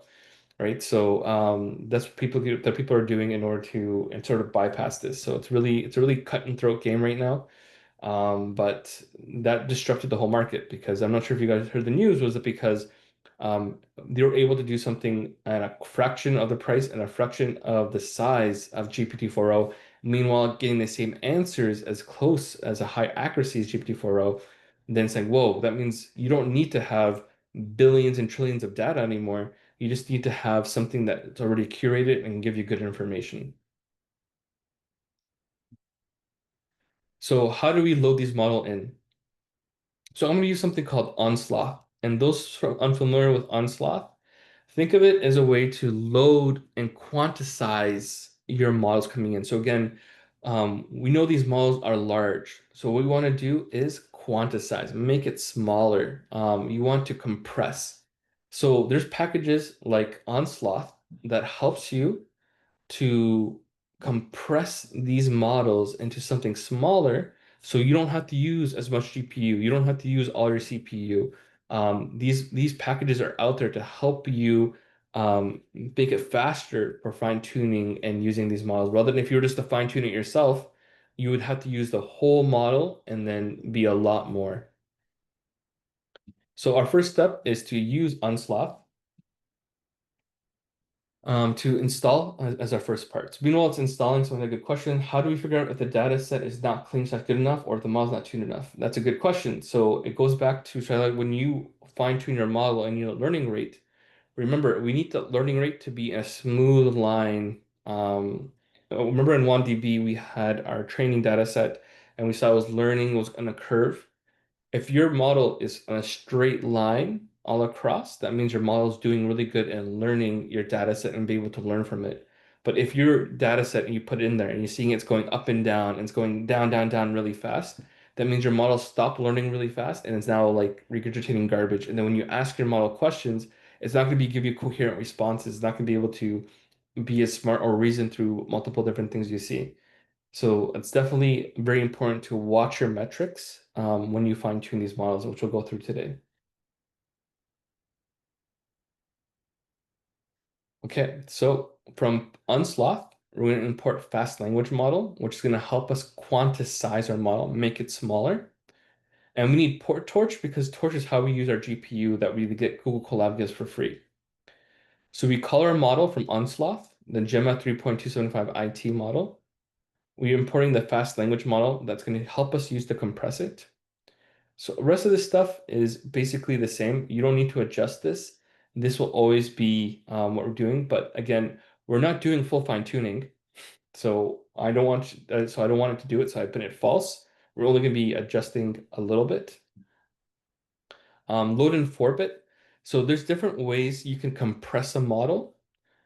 Speaker 1: right? So that's what people are doing in order to and sort of bypass this. So it's a really cut and throat game right now. But that disrupted the whole market because I'm not sure if you guys heard the news. Was it because they were able to do something at a fraction of the price and a fraction of the size of GPT-4o, meanwhile getting the same answers as close as a high accuracy as GPT-4o, then saying, whoa, that means you don't need to have billions and trillions of data anymore. You just need to have something that's already curated and give you good information. So how do we load these model in? So I'm going to use something called Onslaught. And those who are unfamiliar with Onslaught, think of it as a way to load and quantize your models coming in. So again, we know these models are large. So what we want to do is quantize, make it smaller. You want to compress. So there's packages like Onslaught that helps you to compress these models into something smaller so you don't have to use as much GPU. You don't have to use all your CPU. These packages are out there to help you make it faster for fine tuning and using these models rather than if you were just to fine tune it yourself. you would have to use the whole model and then be a lot more. So our first step is to use unsloth to install as our first part. So we know it's installing, so that's a good question. How do we figure out if the data set is not clean slash good enough or if the model's not tuned enough? That's a good question. So it goes back to Shyla, when you fine tune your model and your learning rate, remember we need the learning rate to be a smooth line. Remember in 1DB we had our training data set and we saw it was learning was on a curve. If your model is on a straight line all across, that means your model is doing really good and learning your data set and be able to learn from it. But if your data set and you put it in there and you're seeing it's going up and down and it's going down, down, down really fast, that means your model stopped learning really fast and it's now like regurgitating garbage. And then when you ask your model questions, it's not going to be give you coherent responses. It's not going to be able to be as smart or reason through multiple different things you see. So it's definitely very important to watch your metrics when you fine tune these models, which we'll go through today. Okay, so from Unsloth, we're going to import fast language model, which is going to help us quantize our model, make it smaller. And we need Torch because Torch is how we use our GPU that we get Google Colab gives for free. So we call our model from Unsloth, the Gemma 3.275 IT model. We're importing the fast language model that's going to help us use to compress it. So the rest of this stuff is basically the same. You don't need to adjust this. This will always be what we're doing. But again, we're not doing full fine tuning. So I don't want it to do it. So I put it false. We're only going to be adjusting a little bit. Load in 4-bit. So there's different ways you can compress a model.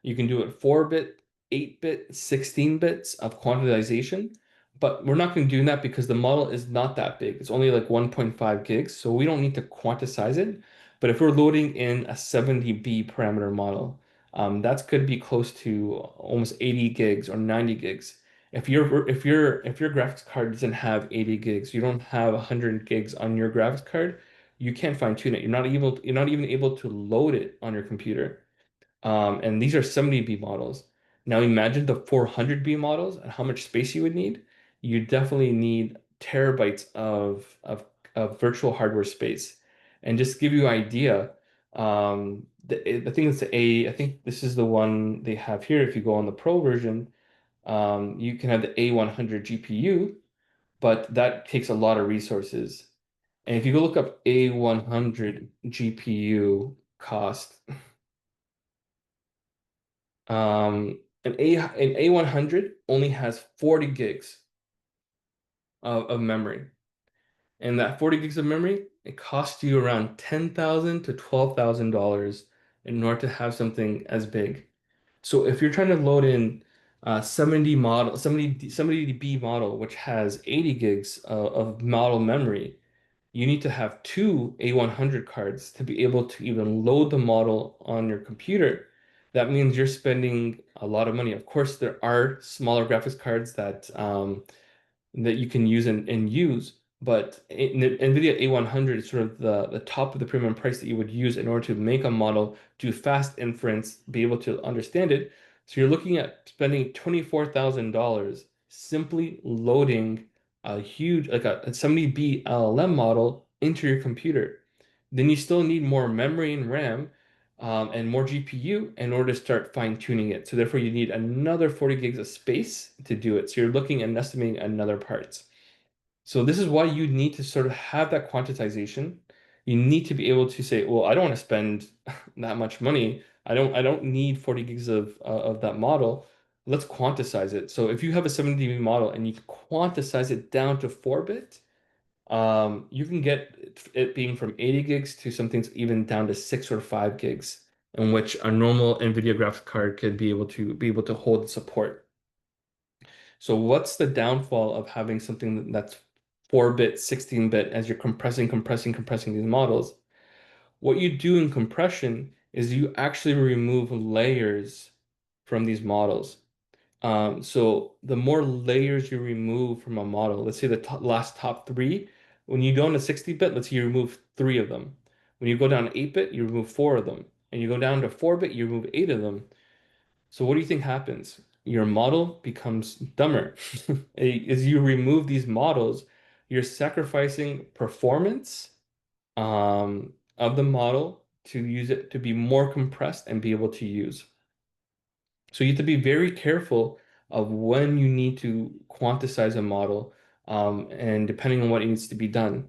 Speaker 1: You can do it 4-bit, 8-bit, 16 bits of quantization, but we're not going to do that because the model is not that big. It's only like 1.5 gigs, so we don't need to quantize it. But if we're loading in a 70B parameter model, that's could be close to almost 80 gigs or 90 gigs. If your graphics card doesn't have 80 gigs, you don't have 100 gigs on your graphics card, you can't fine tune it. You're not even able to load it on your computer. And these are 70B models. Now imagine the 400B models and how much space you would need. You definitely need terabytes of virtual hardware space. And just to give you an idea, I think I think this is the one they have here. If you go on the Pro version, you can have the A100 GPU, but that takes a lot of resources. And if you go look up A100 GPU cost, an A100 only has 40 gigs of memory. And that 40 gigs of memory, it costs you around $10,000 to $12,000 in order to have something as big. So if you're trying to load in 70B model, which has 80 gigs of model memory, you need to have two A100 cards to be able to even load the model on your computer. That means you're spending a lot of money. Of course, there are smaller graphics cards that you can use and use, but the NVIDIA A100 is sort of the top of the premium price that you would use in order to make a model, do fast inference, be able to understand it. So you're looking at spending $24,000 simply loading a huge, like a 70B LLM model into your computer. Then you still need more memory and RAM and more GPU in order to start fine-tuning it. So therefore, you need another 40 gigs of space to do it. So you're looking and estimating another parts. So this is why you need to sort of have that quantization. You need to be able to say, well, I don't want to spend that much money. I don't need 40 gigs of that model. Let's quantize it. So if you have a 7 dB model and you quantize it down to 4-bit, you can get it being from 80 gigs to something's even down to 6 or 5 gigs, in which a normal NVIDIA graphics card could be able to hold and support. So what's the downfall of having something that's 4-bit, 16-bit as you're compressing these models? What you do in compression is you actually remove layers from these models. So the more layers you remove from a model, let's say the last top three, when you go into 60-bit, let's say you remove three of them. When you go down to 8-bit, you remove four of them. And you go down to 4-bit, you remove eight of them. So what do you think happens? your model becomes dumber. As you remove these models, you're sacrificing performance of the model to use it to be more compressed and be able to use. So you have to be very careful of when you need to quantize a model, and depending on what needs to be done.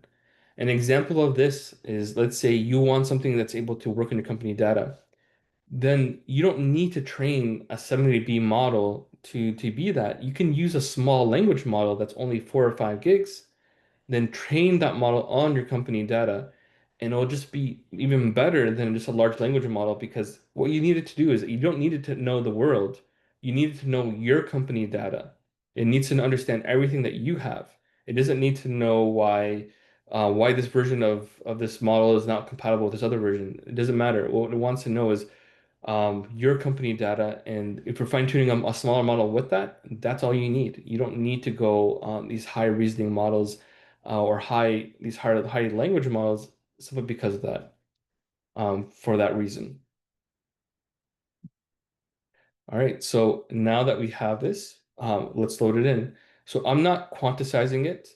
Speaker 1: An example of this is, let's say you want something that's able to work in your company data. Then you don't need to train a 70B model to be that. You can use a small language model that's only 4 or 5 gigs, then train that model on your company data, and it'll just be even better than just a large language model because what you needed to do is you don't need it to know the world. You needed to know your company data. It needs to understand everything that you have. It doesn't need to know why this version of this model is not compatible with this other version. It doesn't matter. What it wants to know is your company data. And if you're fine-tuning a smaller model with that, that's all you need. You don't need to go these high reasoning models or high language models simply because of that, for that reason. All right, so now that we have this, let's load it in. So I'm not quantizing it.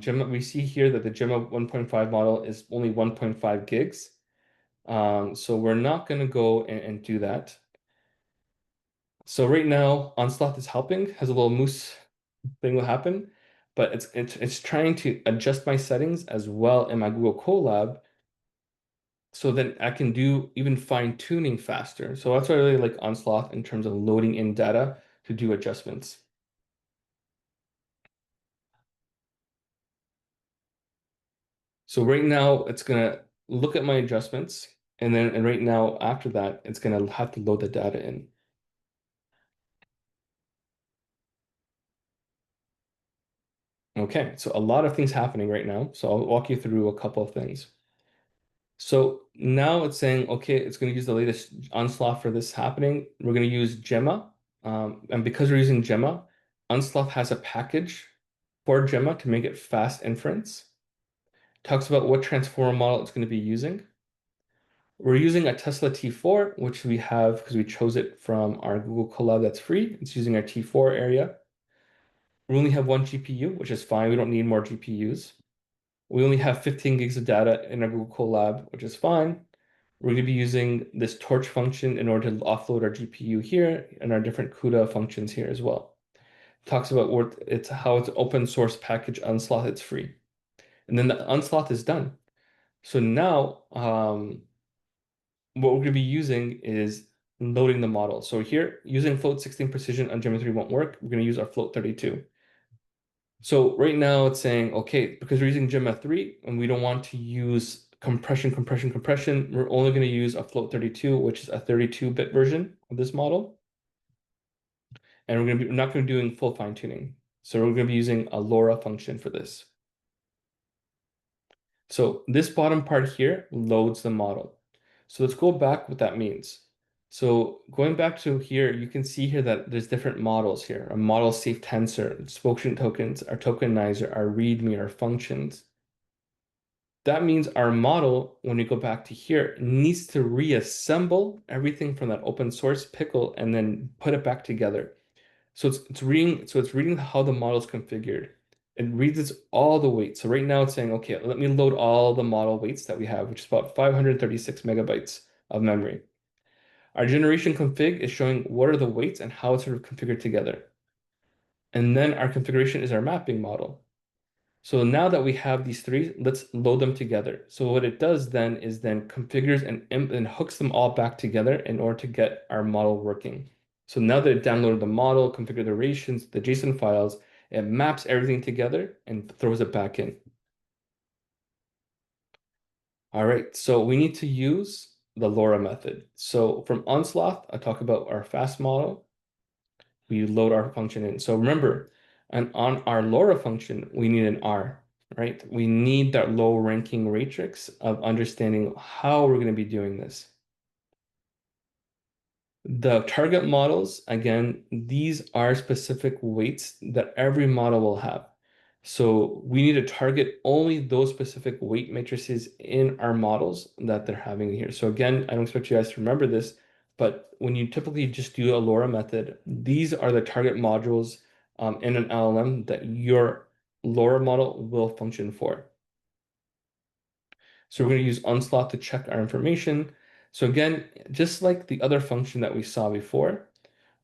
Speaker 1: Gemma, we see here that the Gemma 1.5 model is only 1.5 gigs. So we're not going to go and do that. So right now, Onslaught is helping, has a little moose thing will happen, but it's trying to adjust my settings as well in my Google Colab so that I can do even fine tuning faster. So that's why I really like Onslaught in terms of loading in data to do adjustments. So right now it's gonna look at my adjustments, and right now after that it's gonna have to load the data in. Okay, so a lot of things happening right now. So I'll walk you through a couple of things. So now it's saying, okay, it's going to use the latest Onslaught for this happening. We're going to use Gemma. And because we're using Gemma, Onslaught has a package for Gemma to make it fast inference. Talks about what transformer model it's going to be using. We're using a Tesla T4, which we have because we chose it from our Google Colab that's free. It's using our T4 area. We only have one GPU, which is fine. We don't need more GPUs. We only have 15 gigs of data in our Google Colab, which is fine. We're going to be using this torch function in order to offload our GPU here and our different CUDA functions here as well. Talks about how it's open source package Unsloth, it's free. And then the Unsloth is done. So now what we're going to be using is loading the model. So here, using float 16 precision on Gemma 3 won't work. We're going to use our float 32. So right now it's saying, okay, because we're using Gemma 3 and we don't want to use compression, we're only going to use a float 32, which is a 32-bit version of this model. And we're not going to be doing full fine tuning. So we're going to be using a LoRa function for this. So this bottom part here loads the model. So let's go back what that means. So going back to here, you can see here that there's different models here. A model safe tensor, spoken tokens, our tokenizer, our readme, our functions. That means our model, when we go back to here, needs to reassemble everything from that open source pickle and then put it back together. So it's reading how the model is configured. It reads all the weights. So right now it's saying, okay, let me load all the model weights that we have, which is about 536 megabytes of memory. Our generation config is showing what are the weights and how it's sort of configured together. And then our configuration is our mapping model. So now that we have these three, let's load them together. So what it does then is then configures and hooks them all back together in order to get our model working. So now that it downloaded the model, configured the durations, the JSON files, it maps everything together and throws it back in. All right, so we need to use the LoRa method. So from Onslaught, I talk about our fast model. We load our function in. So remember, and on our LoRa function, we need an R, right? We need that low ranking matrix of understanding how we're going to be doing this. The target models, again, these are specific weights that every model will have. So we need to target only those specific weight matrices in our models that they're having here. So again, I don't expect you guys to remember this, But when you typically just do a LoRa method, these are the target modules in an LLM that your LoRa model will function for. So we're going to use onslaught to check our information. So again, just like the other function that we saw before,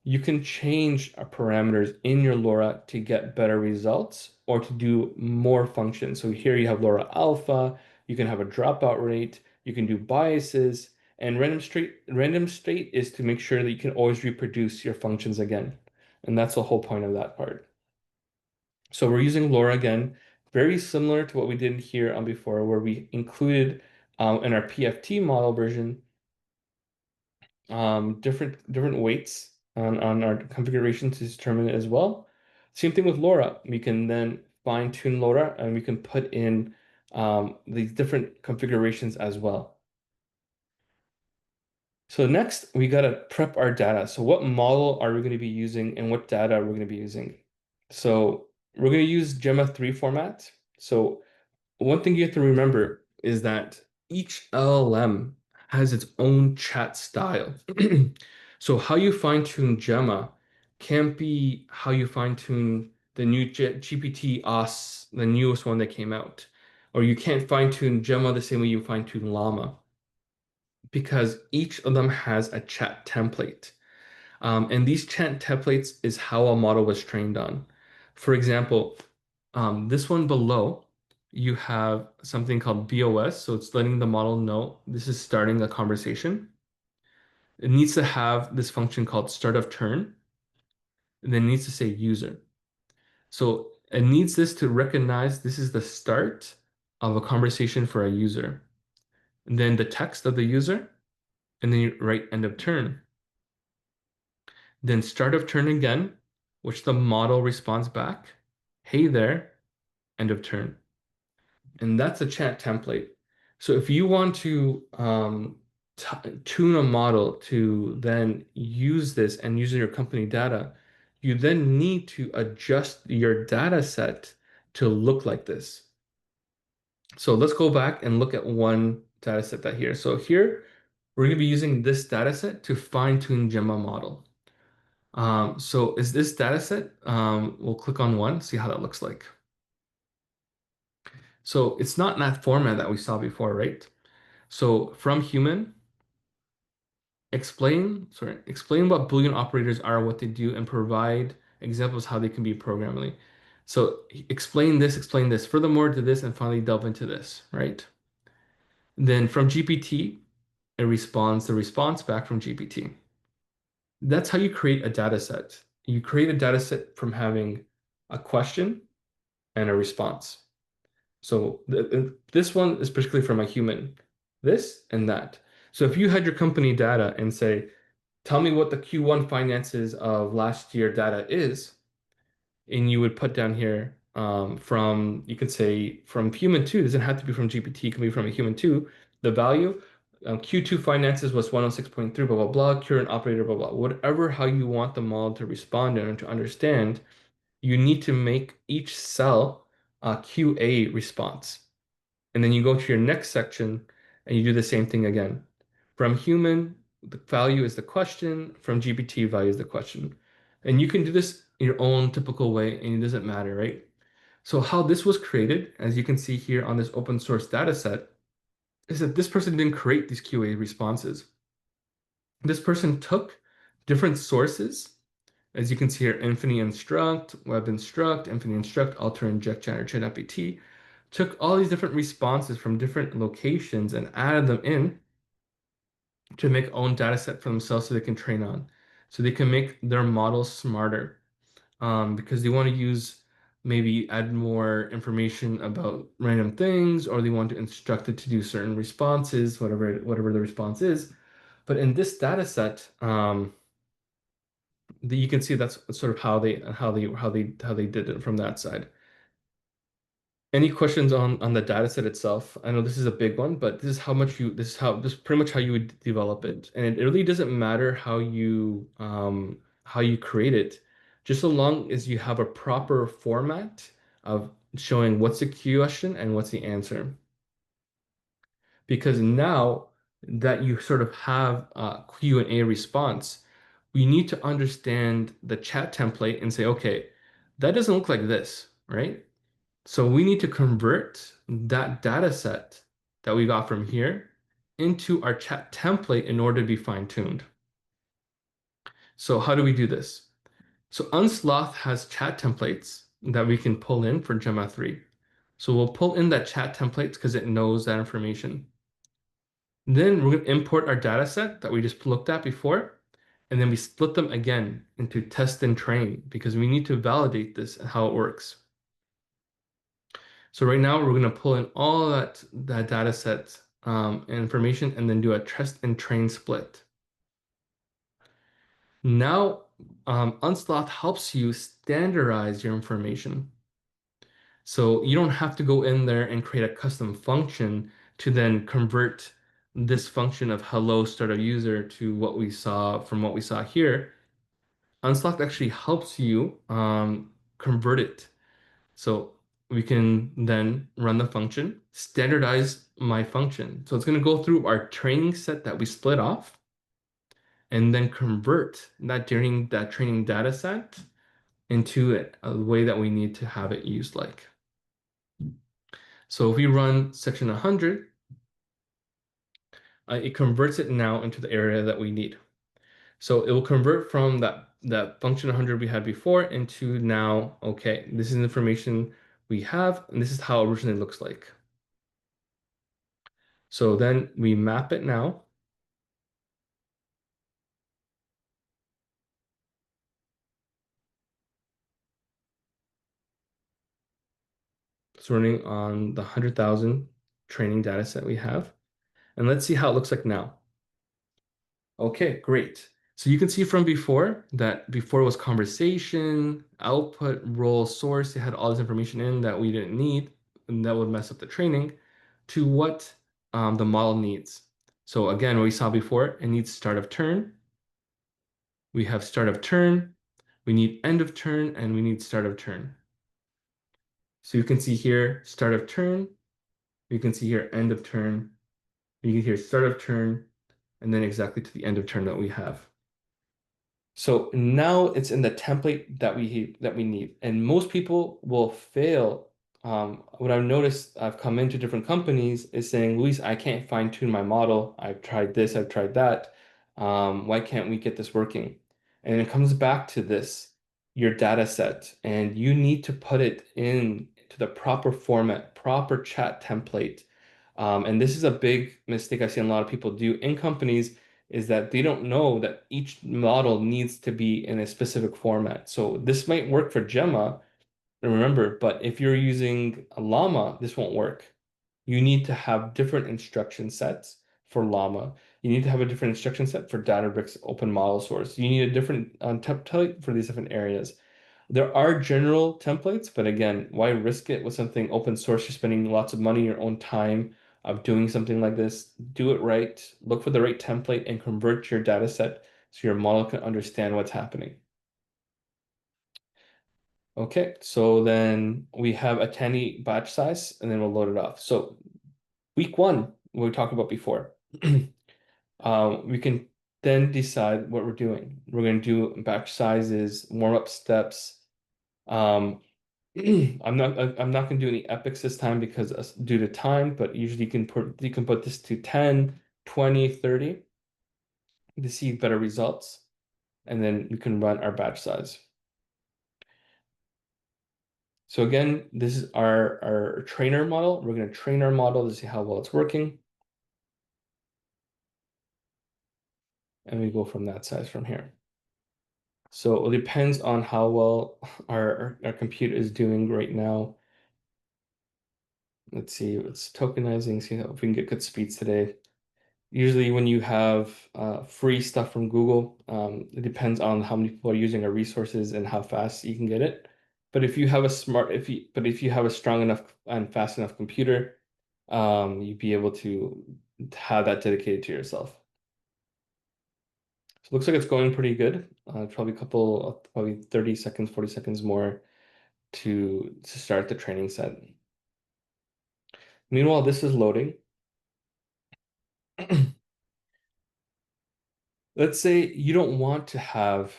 Speaker 1: you can change parameters in your LoRa to get better results or to do more functions. So here you have LoRa alpha, you can have a dropout rate, you can do biases, and random state is to make sure that you can always reproduce your functions again. And that's the whole point of that part. So we're using LoRa again, very similar to what we did here on before, where we included in our PFT model version different weights on our configuration to determine it as well. Same thing with LoRa. We can then fine tune LoRa and we can put in these different configurations as well. So next, we got to prep our data. So what model are we going to be using and what data are we going to be using? So we're going to use Gemma 3 format. So one thing you have to remember is that each LLM has its own chat style. So how you fine-tune Gemma can't be how you fine-tune the new GPT OS, the newest one that came out. Or you can't fine-tune Gemma the same way you fine-tune Llama because each of them has a chat template. And these chat templates is how a model was trained on. For example, this one below, you have something called BOS. So it's letting the model know this is starting a conversation. It needs to have this function called start of turn, and then it needs to say user. So it needs this to recognize this is the start of a conversation for a user. And then the text of the user, and then you write end of turn. Then start of turn again, which the model responds back. Hey there, end of turn. And that's a chat template. So if you want to tune a model to then use this and use your company data, you then need to adjust your data set to look like this. So let's go back and look at one data set that here. So here, we're going to be using this data set to fine-tune Gemma model. So is this data set? We'll click on one, see how that looks like. So it's not in that format that we saw before, right? So from human, explain what Boolean operators are, what they do, and provide examples how they can be programmable. So explain this, furthermore to this, and finally delve into this, right? Then from GPT, it responds the response back from GPT. That's how you create a data set. You create a data set from having a question and a response. So this one is particularly from a human, this and that. So if you had your company data and say, tell me what the Q1 finances of last year data is, and you would put down here you could say from human two, doesn't have to be from GPT, it can be from a human two, the value, Q2 finances was 106.3, blah, blah, blah, current operator, blah, blah, whatever how you want the model to respond and to understand, you need to make each cell a QA response. And then you go to your next section and you do the same thing again. From human, the value is the question. From GPT, value is the question. And you can do this in your own typical way, and it doesn't matter, right? So how this was created, as you can see here on this open source data set, is that this person didn't create these QA responses. This person took different sources, as you can see here, Infinity Instruct, Web Instruct, Infinity Instruct, Alter Inject, Generate ChatGPT, took all these different responses from different locations and added them in to make own data set for themselves so they can train on. So they can make their models smarter because they want to use maybe add more information about random things or they want to instruct it to do certain responses, whatever the response is. But in this data set, you can see that's sort of how they did it from that side. Any questions on the data set itself? I know this is a big one, but this is pretty much how you would develop it. And it really doesn't matter how you create it, just so long as you have a proper format of showing what's the question and what's the answer. Because now that you sort of have a Q&A response, we need to understand the chat template and say, okay, that doesn't look like this, right? So we need to convert that data set that we got from here into our chat template in order to be fine-tuned. So how do we do this? So Unsloth has chat templates that we can pull in for Gemma 3. So we'll pull in that chat template because it knows that information. Then we're going to import our data set that we just looked at before, and then we split them again into test and train because we need to validate this and how it works. So right now we're going to pull in all that data set information and then do a test and train split. Now, Unsloth helps you standardize your information. So you don't have to go in there and create a custom function to then convert this function of hello start a user to what we saw from what we saw here. Unslocked actually helps you convert it. So we can then run the function, standardize my function. So it's going to go through our training set that we split off and then convert that during that training data set into a way that we need to have it used like. So if we run section 100, it converts it now into the area that we need. So it will convert from that function 100 we had before into now, okay, this is information we have, and this is how it originally looks like. So then we map it now. It's running on the 100,000 training data set we have. And let's see how it looks like now. Okay, great. So you can see from before that before was conversation, output, role, source. It had all this information in that we didn't need, and that would mess up the training, to what the model needs. So again, what we saw before, it needs start of turn. We have start of turn, we need end of turn, and we need start of turn. So you can see here, start of turn. You can see here, end of turn. You can hear start of turn, and then exactly to the end of turn that we have. So now it's in the template that we need, and most people will fail. What I've noticed, I've come into different companies is saying, Luis, I can't fine tune my model. I've tried this, I've tried that. Why can't we get this working? And it comes back to this, your data set, and you need to put it in to the proper format, proper chat template. And this is a big mistake I've seen a lot of people do in companies is that they don't know that each model needs to be in a specific format. So this might work for Gemma, remember, but if you're using a Llama, this won't work. You need to have different instruction sets for Llama. You need to have a different instruction set for Databricks open model source. You need a different template for these different areas. There are general templates, but again, why risk it with something open source? You're spending lots of money, your own time of doing something like this. Do it right. Look for the right template and convert your data set so your model can understand what's happening. Okay, so then we have a 10 batch size, and then we'll load it off. So week one, what we talked about before, we can then decide what we're doing. We're going to do batch sizes, warm-up steps. Um, I'm not going to do any epics this time because due to time, but usually you can put this to 10, 20, 30 to see better results, and then we can run our batch size. So again, this is our trainer model. We're going to train our model to see how well it's working. And we go from that size from here. So it depends on how well our compute is doing right now. Let's see, it's tokenizing, see if we can get good speeds today. Usually when you have free stuff from Google, it depends on how many people are using our resources and how fast you can get it. But if you have if you have a strong enough and fast enough computer, you'd be able to have that dedicated to yourself. So it looks like it's going pretty good. Probably probably 30 seconds, 40 seconds more to start the training set. Meanwhile, this is loading. let's say you don't want to have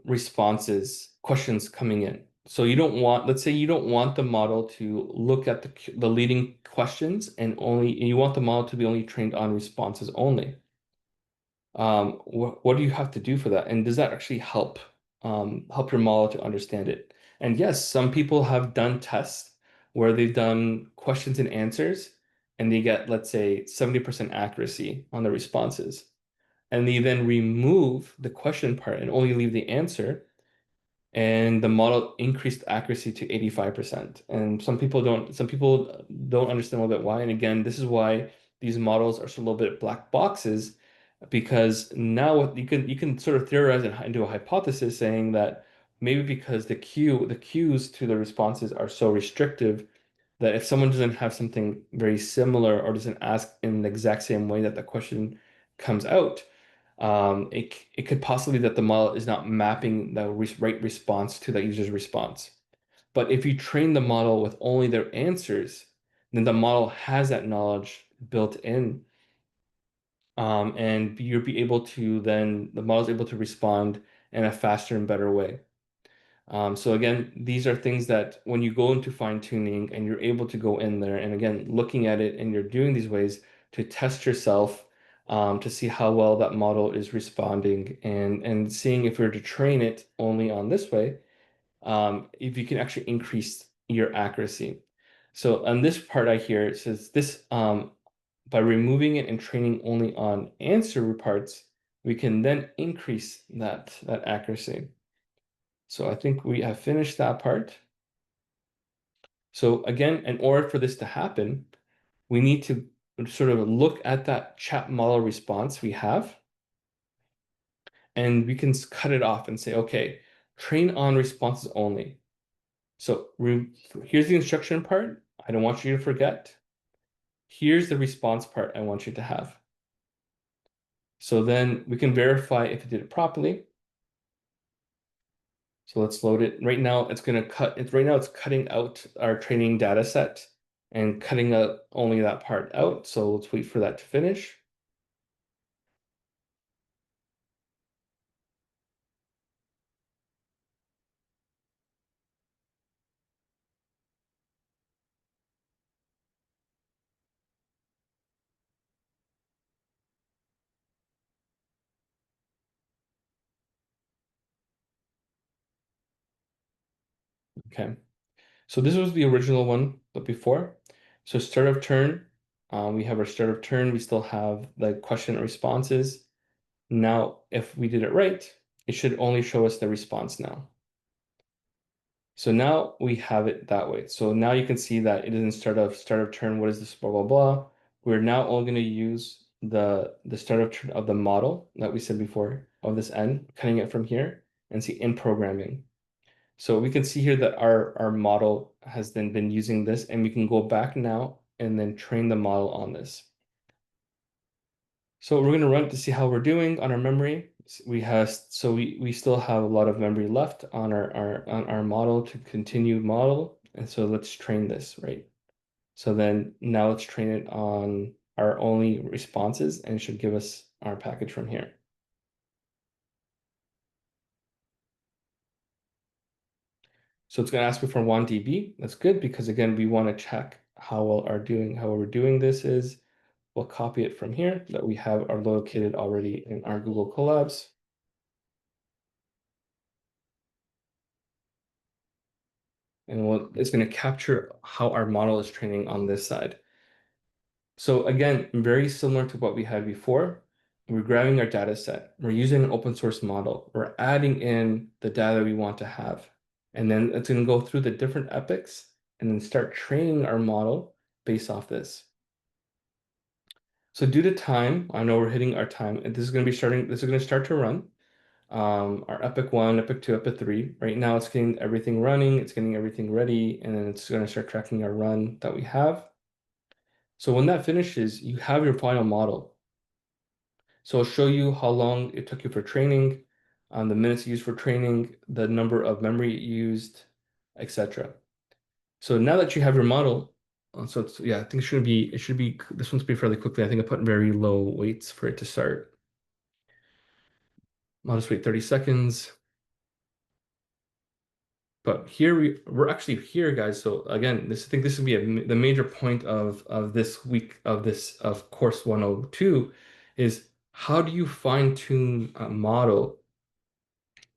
Speaker 1: responses, questions coming in. So you don't want, let's say you don't want the model to look at the leading questions and you want the model to be only trained on responses only. What do you have to do for that? And does that actually help your model to understand it? And yes, some people have done tests where they've done questions and answers and they get, let's say, 70% accuracy on the responses. And they then remove the question part and only leave the answer, and the model increased accuracy to 85%. And some people don't understand a little bit why. And again, this is why these models are so a little bit black boxes, because now what you can sort of theorize it into a hypothesis saying that maybe because the cues to the responses are so restrictive that if someone doesn't have something very similar or doesn't ask in the exact same way that the question comes out, it could possibly that the model is not mapping the right response to the user's response. But if you train the model with only their answers, then the model has that knowledge built in, and you'll be able to then the model's able to respond in a faster and better way. So again, these are things that when you go into fine tuning and you're able to go in there and again looking at it and you're doing these ways to test yourself, to see how well that model is responding and seeing if you're to train it only on this way, if you can actually increase your accuracy. So on this part I hear it says this, by removing it and training only on answer parts, we can then increase that accuracy. So I think we have finished that part. So again, in order for this to happen, we need to sort of look at that chat model response we have, and we can cut it off and say, okay, train on responses only. So here's the instruction part. I don't want you to forget. Here's the response part I want you to have. So then we can verify if it did it properly. So let's load it. Right now it's going to cut it. Right now it's cutting out our training data set and cutting out only that part out. So let's wait for that to finish. Okay. So this was the original one, but before. So start of turn, we have our start of turn. We still have the question and responses. Now, if we did it right, it should only show us the response now. So now we have it that way. So now you can see that it isn't start of turn. What is this? Blah blah blah. We're now only going to use the start of turn of the model that we said before of this n, cutting it from here and see in programming. So we can see here that our model has then been using this, and we can go back now and then train the model on this. So we're going to run it to see how we're doing on our memory. We still have a lot of memory left on our model to continue model. And so let's train this, right? So then now let's train it on our only responses and it should give us our package from here. So it's going to ask me for 1 dB. That's good because again, we want to check how we're doing this is. We'll copy it from here that we have are located already in our Google Colabs. And it's going to capture how our model is training on this side. So again, very similar to what we had before, we're grabbing our data set. We're using an open source model. We're adding in the data we want to have. And then it's going to go through the different epochs and then start training our model based off this. So due to time, I know we're hitting our time. And this is going to start to run. Our Epic 1, Epic 2, Epic 3. Right now it's getting everything running, it's getting everything ready, and then it's going to start tracking our run that we have. So when that finishes, you have your final model. So it'll show you how long it took you for training, the minutes used for training, the number of memory it used, etc. So now that you have your model, I think this one's be fairly quickly. I think I put very low weights for it to start. I'll just wait 30 seconds. But here we're actually here, guys. So again, I think this would be the major point of this week of course 102 is how do you fine tune a model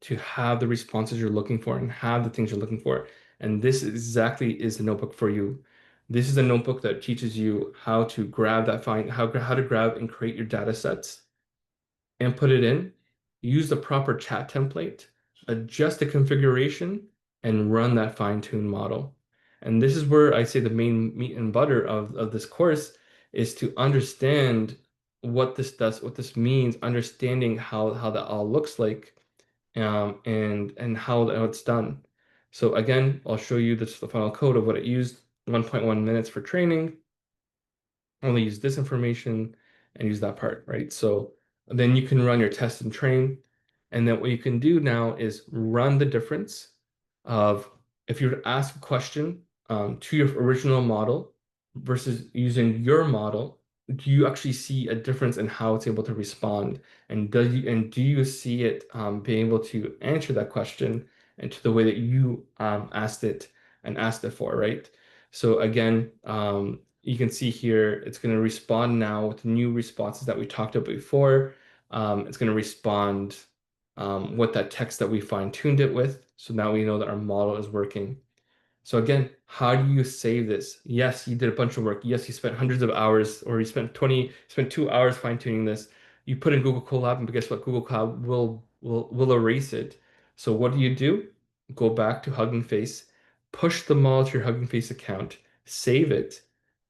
Speaker 1: to have the responses you're looking for and have the things you're looking for. And this exactly is the notebook for you. This is a notebook that teaches you how to grab that how to grab and create your data sets and put it in, use the proper chat template, adjust the configuration, and run that fine-tuned model. And this is where I say the main meat and butter of this course is to understand what this does, what this means, understanding how that all looks like, and how it's done. So again, I'll show you the final code of what it used, 1.1 minutes for training, only use this information and use that part, right? So then you can run your test and train. And then what you can do now is run the difference of if you were to ask a question to your original model versus using your model, do you actually see a difference in how it's able to respond? And do you see it being able to answer that question and to the way that you asked it and asked it for, right? So again, you can see here it's going to respond now with new responses that we talked about before. It's going to respond with that text that we fine-tuned it with. So now we know that our model is working. So again, how do you save this? Yes, you did a bunch of work. Yes, you spent hundreds of hours, or you spent 2 hours fine-tuning this. You put in Google Colab, and guess what? Google Colab will erase it. So what do? Go back to Hugging Face, push the model to your Hugging Face account, save it,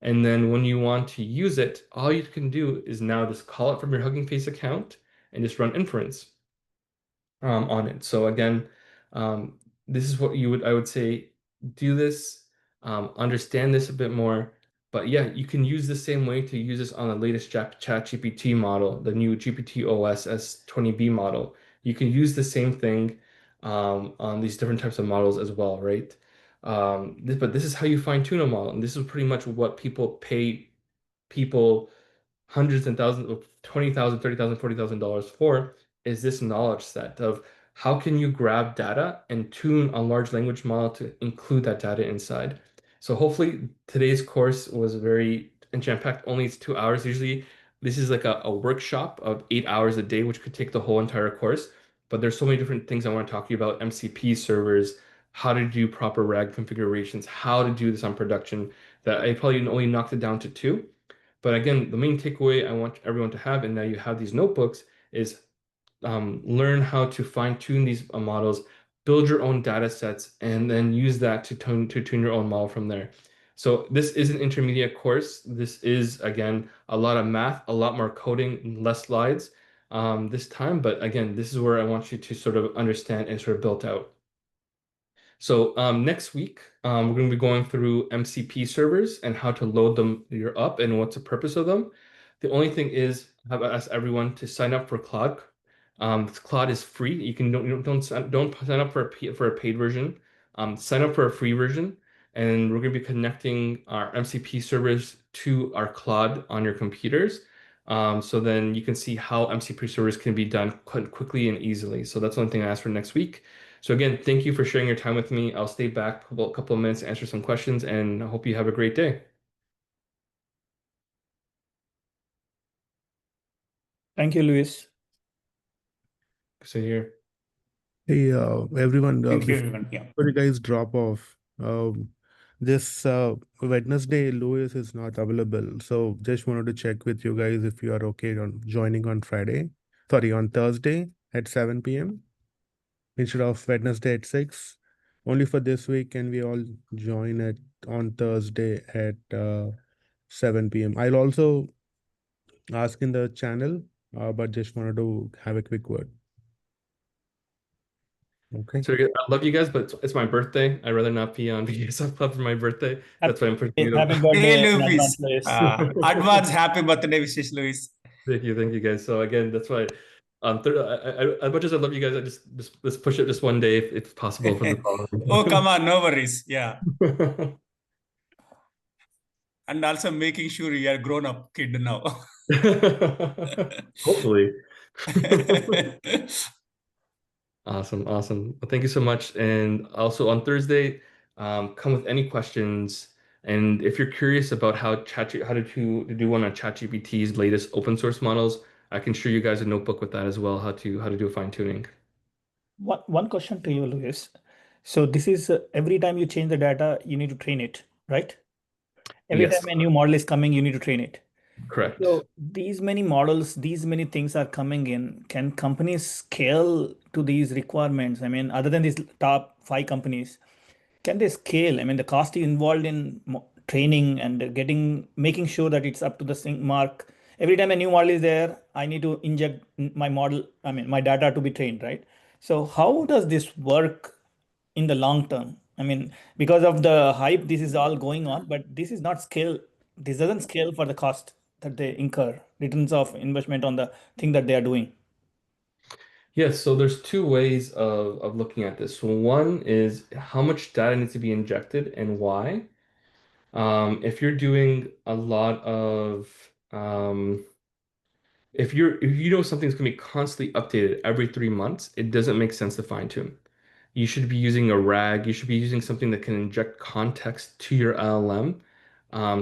Speaker 1: and then when you want to use it, all you can do is now just call it from your Hugging Face account and just run inference on it. So again, um, this is what I would say, do this, understand this a bit more. But yeah, you can use the same way to use this on the latest Chat GPT model, the new GPT OS S20B model. You can use the same thing on these different types of models as well, right? But this is how you fine tune a model, and this is pretty much what people pay people hundreds and thousands of 20,000, 30,000, $40,000 for is this knowledge set of how can you grab data and tune a large language model to include that data inside. So hopefully today's course was very jam-packed. Only it's 2 hours. Usually this is like a workshop of 8 hours a day, which could take the whole entire course. But there's so many different things I want to talk to you about, MCP servers, how to do proper RAG configurations, how to do this on production, that I probably only knocked it down to two. But again, the main takeaway I want everyone to have, and now you have these notebooks, is learn how to fine tune these models, build your own data sets, and then use that to tune your own model from there. So this is an intermediate course. This is, again, a lot of math, a lot more coding, less slides this time. But again, this is where I want you to sort of understand and sort of build out. So next week, we're going to be going through MCP servers and how to load them you're up and what's the purpose of them. The only thing is, I've asked everyone to sign up for Claude. Claude is free. You can don't sign up for a paid version. Sign up for a free version, and we're going to be connecting our MCP servers to our Claude on your computers. So then you can see how MCP servers can be done quickly and easily. So that's one thing I asked for next week. So again, thank you for sharing your time with me. I'll stay back for a couple of minutes to answer some questions, and I hope you have a great day.
Speaker 3: Thank you, Luis.
Speaker 1: So here.
Speaker 2: Hey, everyone,
Speaker 3: Thank you, everyone. Yeah.
Speaker 2: before you guys drop off, this Wednesday, Louis is not available. So just wanted to check with you guys if you are okay on joining on on Thursday at 7 p.m. instead of Wednesday at 6. Only for this week, can we all join on Thursday at 7 p.m. I'll also ask in the channel, but just wanted to have a quick word. Okay.
Speaker 1: So I love you guys, but it's my birthday. I'd rather not be on VSF Club for my birthday. That's why I'm pushing you
Speaker 3: Happy
Speaker 1: to.
Speaker 3: birthday
Speaker 4: Hey,
Speaker 3: in advance,
Speaker 4: Luis.
Speaker 3: Luis.
Speaker 4: Advance happy birthday wishes, Luis.
Speaker 1: Thank you, guys. So again, that's why. As much as I love you guys, I just let's push it just one day if possible for the
Speaker 4: Oh,
Speaker 1: following.
Speaker 4: come on, no worries. Yeah. And also making sure you are grown up kid now.
Speaker 1: Hopefully. Awesome, awesome. Well, thank you so much. And also on Thursday, come with any questions. And if you're curious about how to do one on ChatGPT's latest open source models, I can show you guys a notebook with that as well, how to do fine tuning.
Speaker 3: One question to you, Luis. So this is every time you change the data, you need to train it, right? Every
Speaker 1: Yes,
Speaker 3: time a new model is coming, you need to train it.
Speaker 1: correct.
Speaker 3: So these many models, these many things are coming in. Can companies scale to these requirements? I mean, other than these top five companies, can they scale? I mean, the cost involved in training and making sure that it's up to the sync mark. Every time a new model is there, I need to inject my model, I mean, my data to be trained, right? So how does this work in the long term? I mean, because of the hype, this is all going on, but this is not scale. This doesn't scale for the cost that they incur, returns of investment on the thing that they are doing.
Speaker 1: Yes, so there's two ways of looking at this. One is how much data needs to be injected and why. If you're doing a lot of if you know something's going to be constantly updated every 3 months, it doesn't make sense to fine tune. You should be using a RAG. You should be using something that can inject context to your LLM,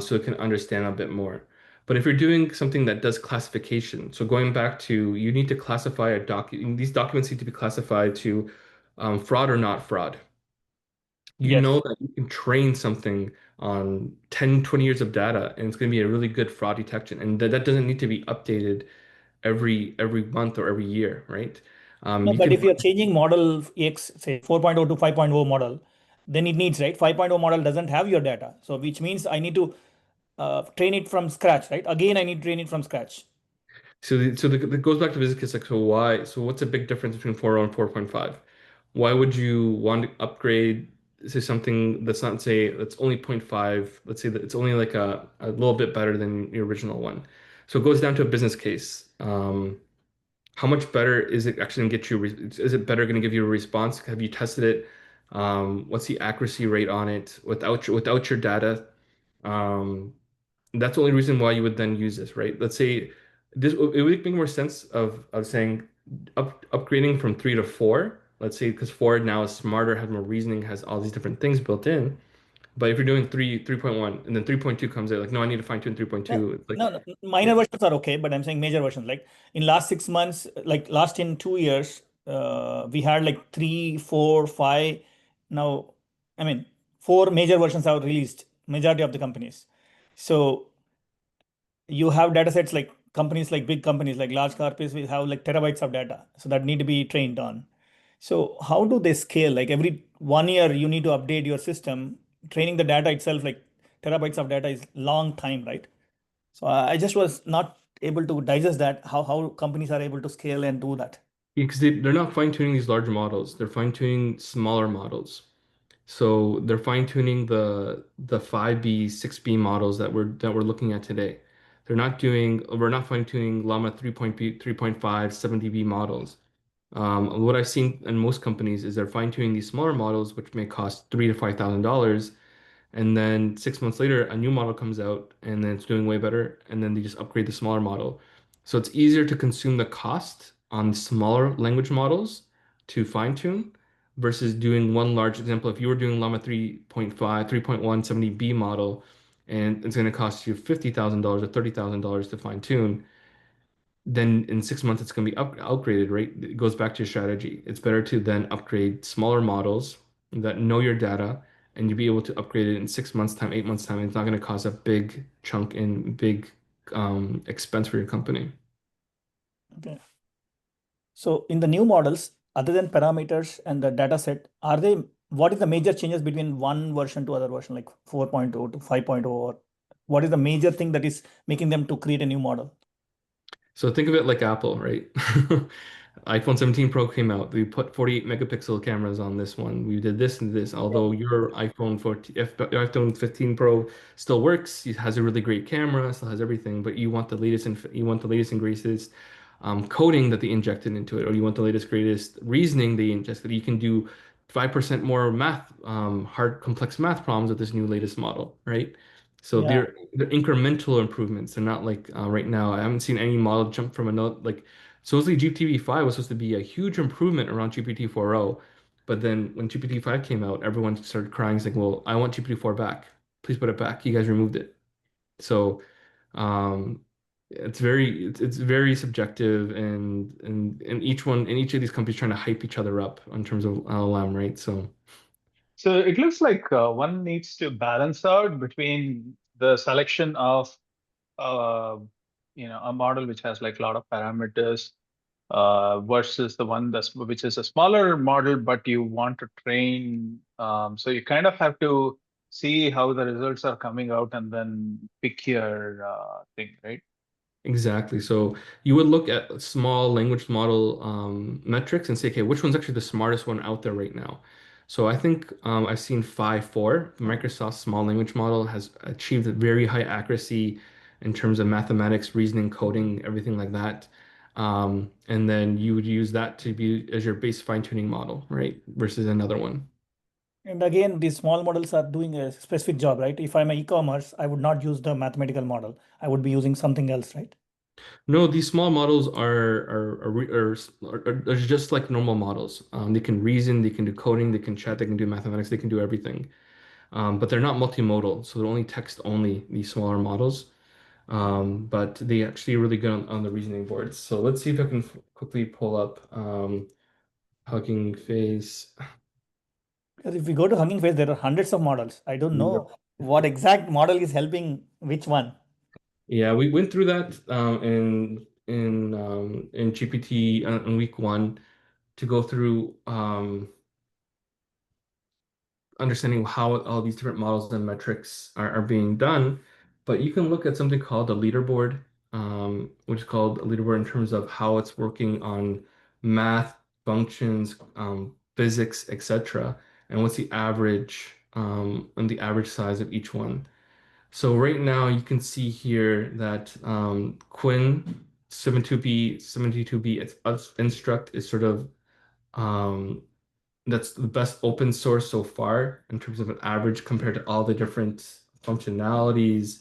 Speaker 1: so it can understand a bit more. But if you're doing something that does classification, so going back to you need to classify a these documents need to be classified to fraud or not fraud. You know
Speaker 3: Yes.
Speaker 1: that you can train something on 10, 20 years of data, and it's going to be a really good fraud detection. And that doesn't need to be updated every month or every year, right?
Speaker 3: No,
Speaker 1: You
Speaker 3: but
Speaker 1: can
Speaker 3: if you're changing model X, say 4.0 to 5.0 model, then it needs, right? 5.0 model doesn't have your data. So which means I need to train it from scratch, right? Again, I need to train it from scratch.
Speaker 1: it goes back to physics. Like, so what's a big difference between 4.0 and 4.5? Why would you want to upgrade, say something that's not, say, that's only zero point 0.5, let's say that it's only like a little bit better than your original one. So it goes down to a business case. How much better is it actually going to get you? Is it better going to give you a response? Have you tested it? What's the accuracy rate on it without your data? Um, that's the only reason why you would then use this, right? Let's say this it would make more sense of saying upgrading from 3 to 4. Let's say because 4 now is smarter, has more reasoning, has all these different things built in. But if you're doing 3.1 and then 3.2 comes out, like no, I need to fine tune
Speaker 3: No,
Speaker 1: 3.2. It's like
Speaker 3: no, minor
Speaker 1: yeah.
Speaker 3: versions are okay, but I'm saying major versions. Like in last 6 months, like last in 2 years, we had like three, four, five. Now, I mean, four major versions are released. Majority of the companies. So you have data sets like companies like big companies like large corporates will have like terabytes of data, so that need to be trained on. So how do they scale? Like every 1 year you need to update your system. Training the data itself, like terabytes of data is long time, right? So I just was not able to digest that, how companies are able to scale and do that.
Speaker 1: Because they're not fine tuning these larger models, they're fine tuning smaller models. So they're fine-tuning the 5B, 6B models that we're looking at today. We're not fine-tuning Llama 3.5, 70B models. What I've seen in most companies is they're fine-tuning these smaller models, which may cost $3,000 to $5,000, and then 6 months later, a new model comes out and then it's doing way better. And then they just upgrade the smaller model. So it's easier to consume the cost on smaller language models to fine tune versus doing one large example. If you were doing Llama 3.5, 3.1, 70B model, and it's going to cost you $50,000 or $30,000 to fine tune, then in 6 months it's going to be upgraded, right? It goes back to your strategy. It's better to then upgrade smaller models that know your data and you'll be able to upgrade it in 6 months time, 8 months time. It's not going to cause a big chunk in big expense for your company.
Speaker 3: Okay. So in the new models, other than parameters and the data set, what is the major changes between one version to other version, like 4.0 to 5.0, or what is the major thing that is making them to create a new model?
Speaker 1: So think of it like Apple, right? iPhone 17 Pro came out. We put 48 megapixel cameras on this one. We did this and this.
Speaker 3: Yeah.
Speaker 1: Although your iPhone 15 Pro still works, it has a really great camera, still has everything, but you want the latest and greatest coding that they injected into it, or you want the latest greatest reasoning they injected. You can do 5% more math, hard complex math problems with this new latest model, right? So
Speaker 3: Yeah.
Speaker 1: they're incremental improvements. They're not like right now. I haven't seen any model jump from another like Supposedly GPT-5 was supposed to be a huge improvement around GPT-4o, but then when GPT-5 came out, everyone started crying, saying, "Well, I want GPT-4 back. Please put it back. You guys removed it." So um, it's very subjective, and each of these companies trying to hype each other up in terms of LLM, right? So
Speaker 5: So it looks like one needs to balance out between the selection of uh, a model which has like a lot of parameters versus the one which is a smaller model, but you want to train. So you kind of have to see how the results are coming out and then pick your thing, right?
Speaker 1: exactly. So you would look at small language model metrics and say, okay, which one's actually the smartest one out there right now? So I think I've seen 5.4. Microsoft's small language model has achieved a very high accuracy in terms of mathematics, reasoning, coding, everything like that. And then you would use that to be as your base fine-tuning model, right? Versus another one.
Speaker 3: And again, these small models are doing a specific job, right? If I'm an e-commerce, I would not use the mathematical model. I would be using something else, right?
Speaker 1: No, these small models are just like normal models. They can reason, they can do coding, they can chat, they can do mathematics, they can do everything. But they're not multimodal, so they're only text only, these smaller models. But they actually are really good on the reasoning boards. So let's see if I can quickly pull up Hugging Face.
Speaker 3: Because if we go to Hugging Face, there are hundreds of models. I don't
Speaker 1: Yep.
Speaker 3: know what exact model is helping which one.
Speaker 1: Yeah, we went through that in GPT in week 1 to go through understanding how all these different models and metrics are being done. But you can look at something called a leaderboard, which is called a leaderboard in terms of how it's working on math, functions, physics, etc. And what's the average and the average size of each one. So right now you can see here that Quinn 72B Instruct is sort of um, that's the best open source so far in terms of an average compared to all the different functionalities.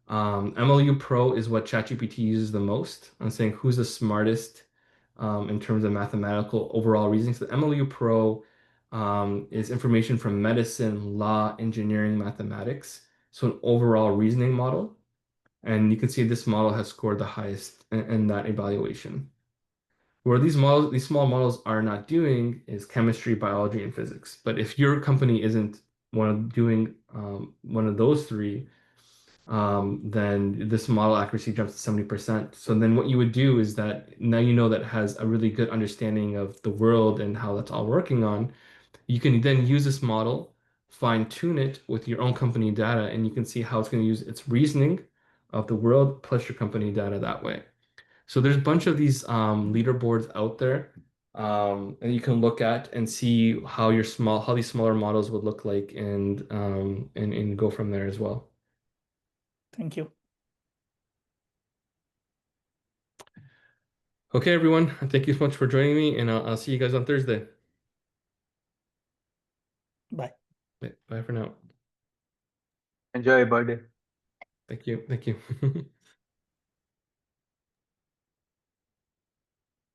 Speaker 1: MLU Pro is what ChatGPT uses the most. I'm saying who's the smartest in terms of mathematical overall reasoning. So the MLU Pro is information from medicine, law, engineering, mathematics. So an overall reasoning model. And you can see this model has scored the highest in that evaluation. Where these small models are not doing is chemistry, biology, and physics. But if your company isn't doing one of those three, then this model accuracy jumps to 70%. So then what you would do is that now you know that it has a really good understanding of the world and how that's all working on. You can then use this model, fine tune it with your own company data, and you can see how it's going to use its reasoning of the world plus your company data that way. So there's a bunch of these leaderboards out there, and you can look at and see how these smaller models would look like, and go from there as well.
Speaker 3: Thank you.
Speaker 1: Okay, everyone. Thank you so much for joining me, and I'll see you guys on Thursday.
Speaker 3: Bye.
Speaker 1: Bye for now.
Speaker 5: Enjoy your birthday.
Speaker 1: Thank you. Thank you.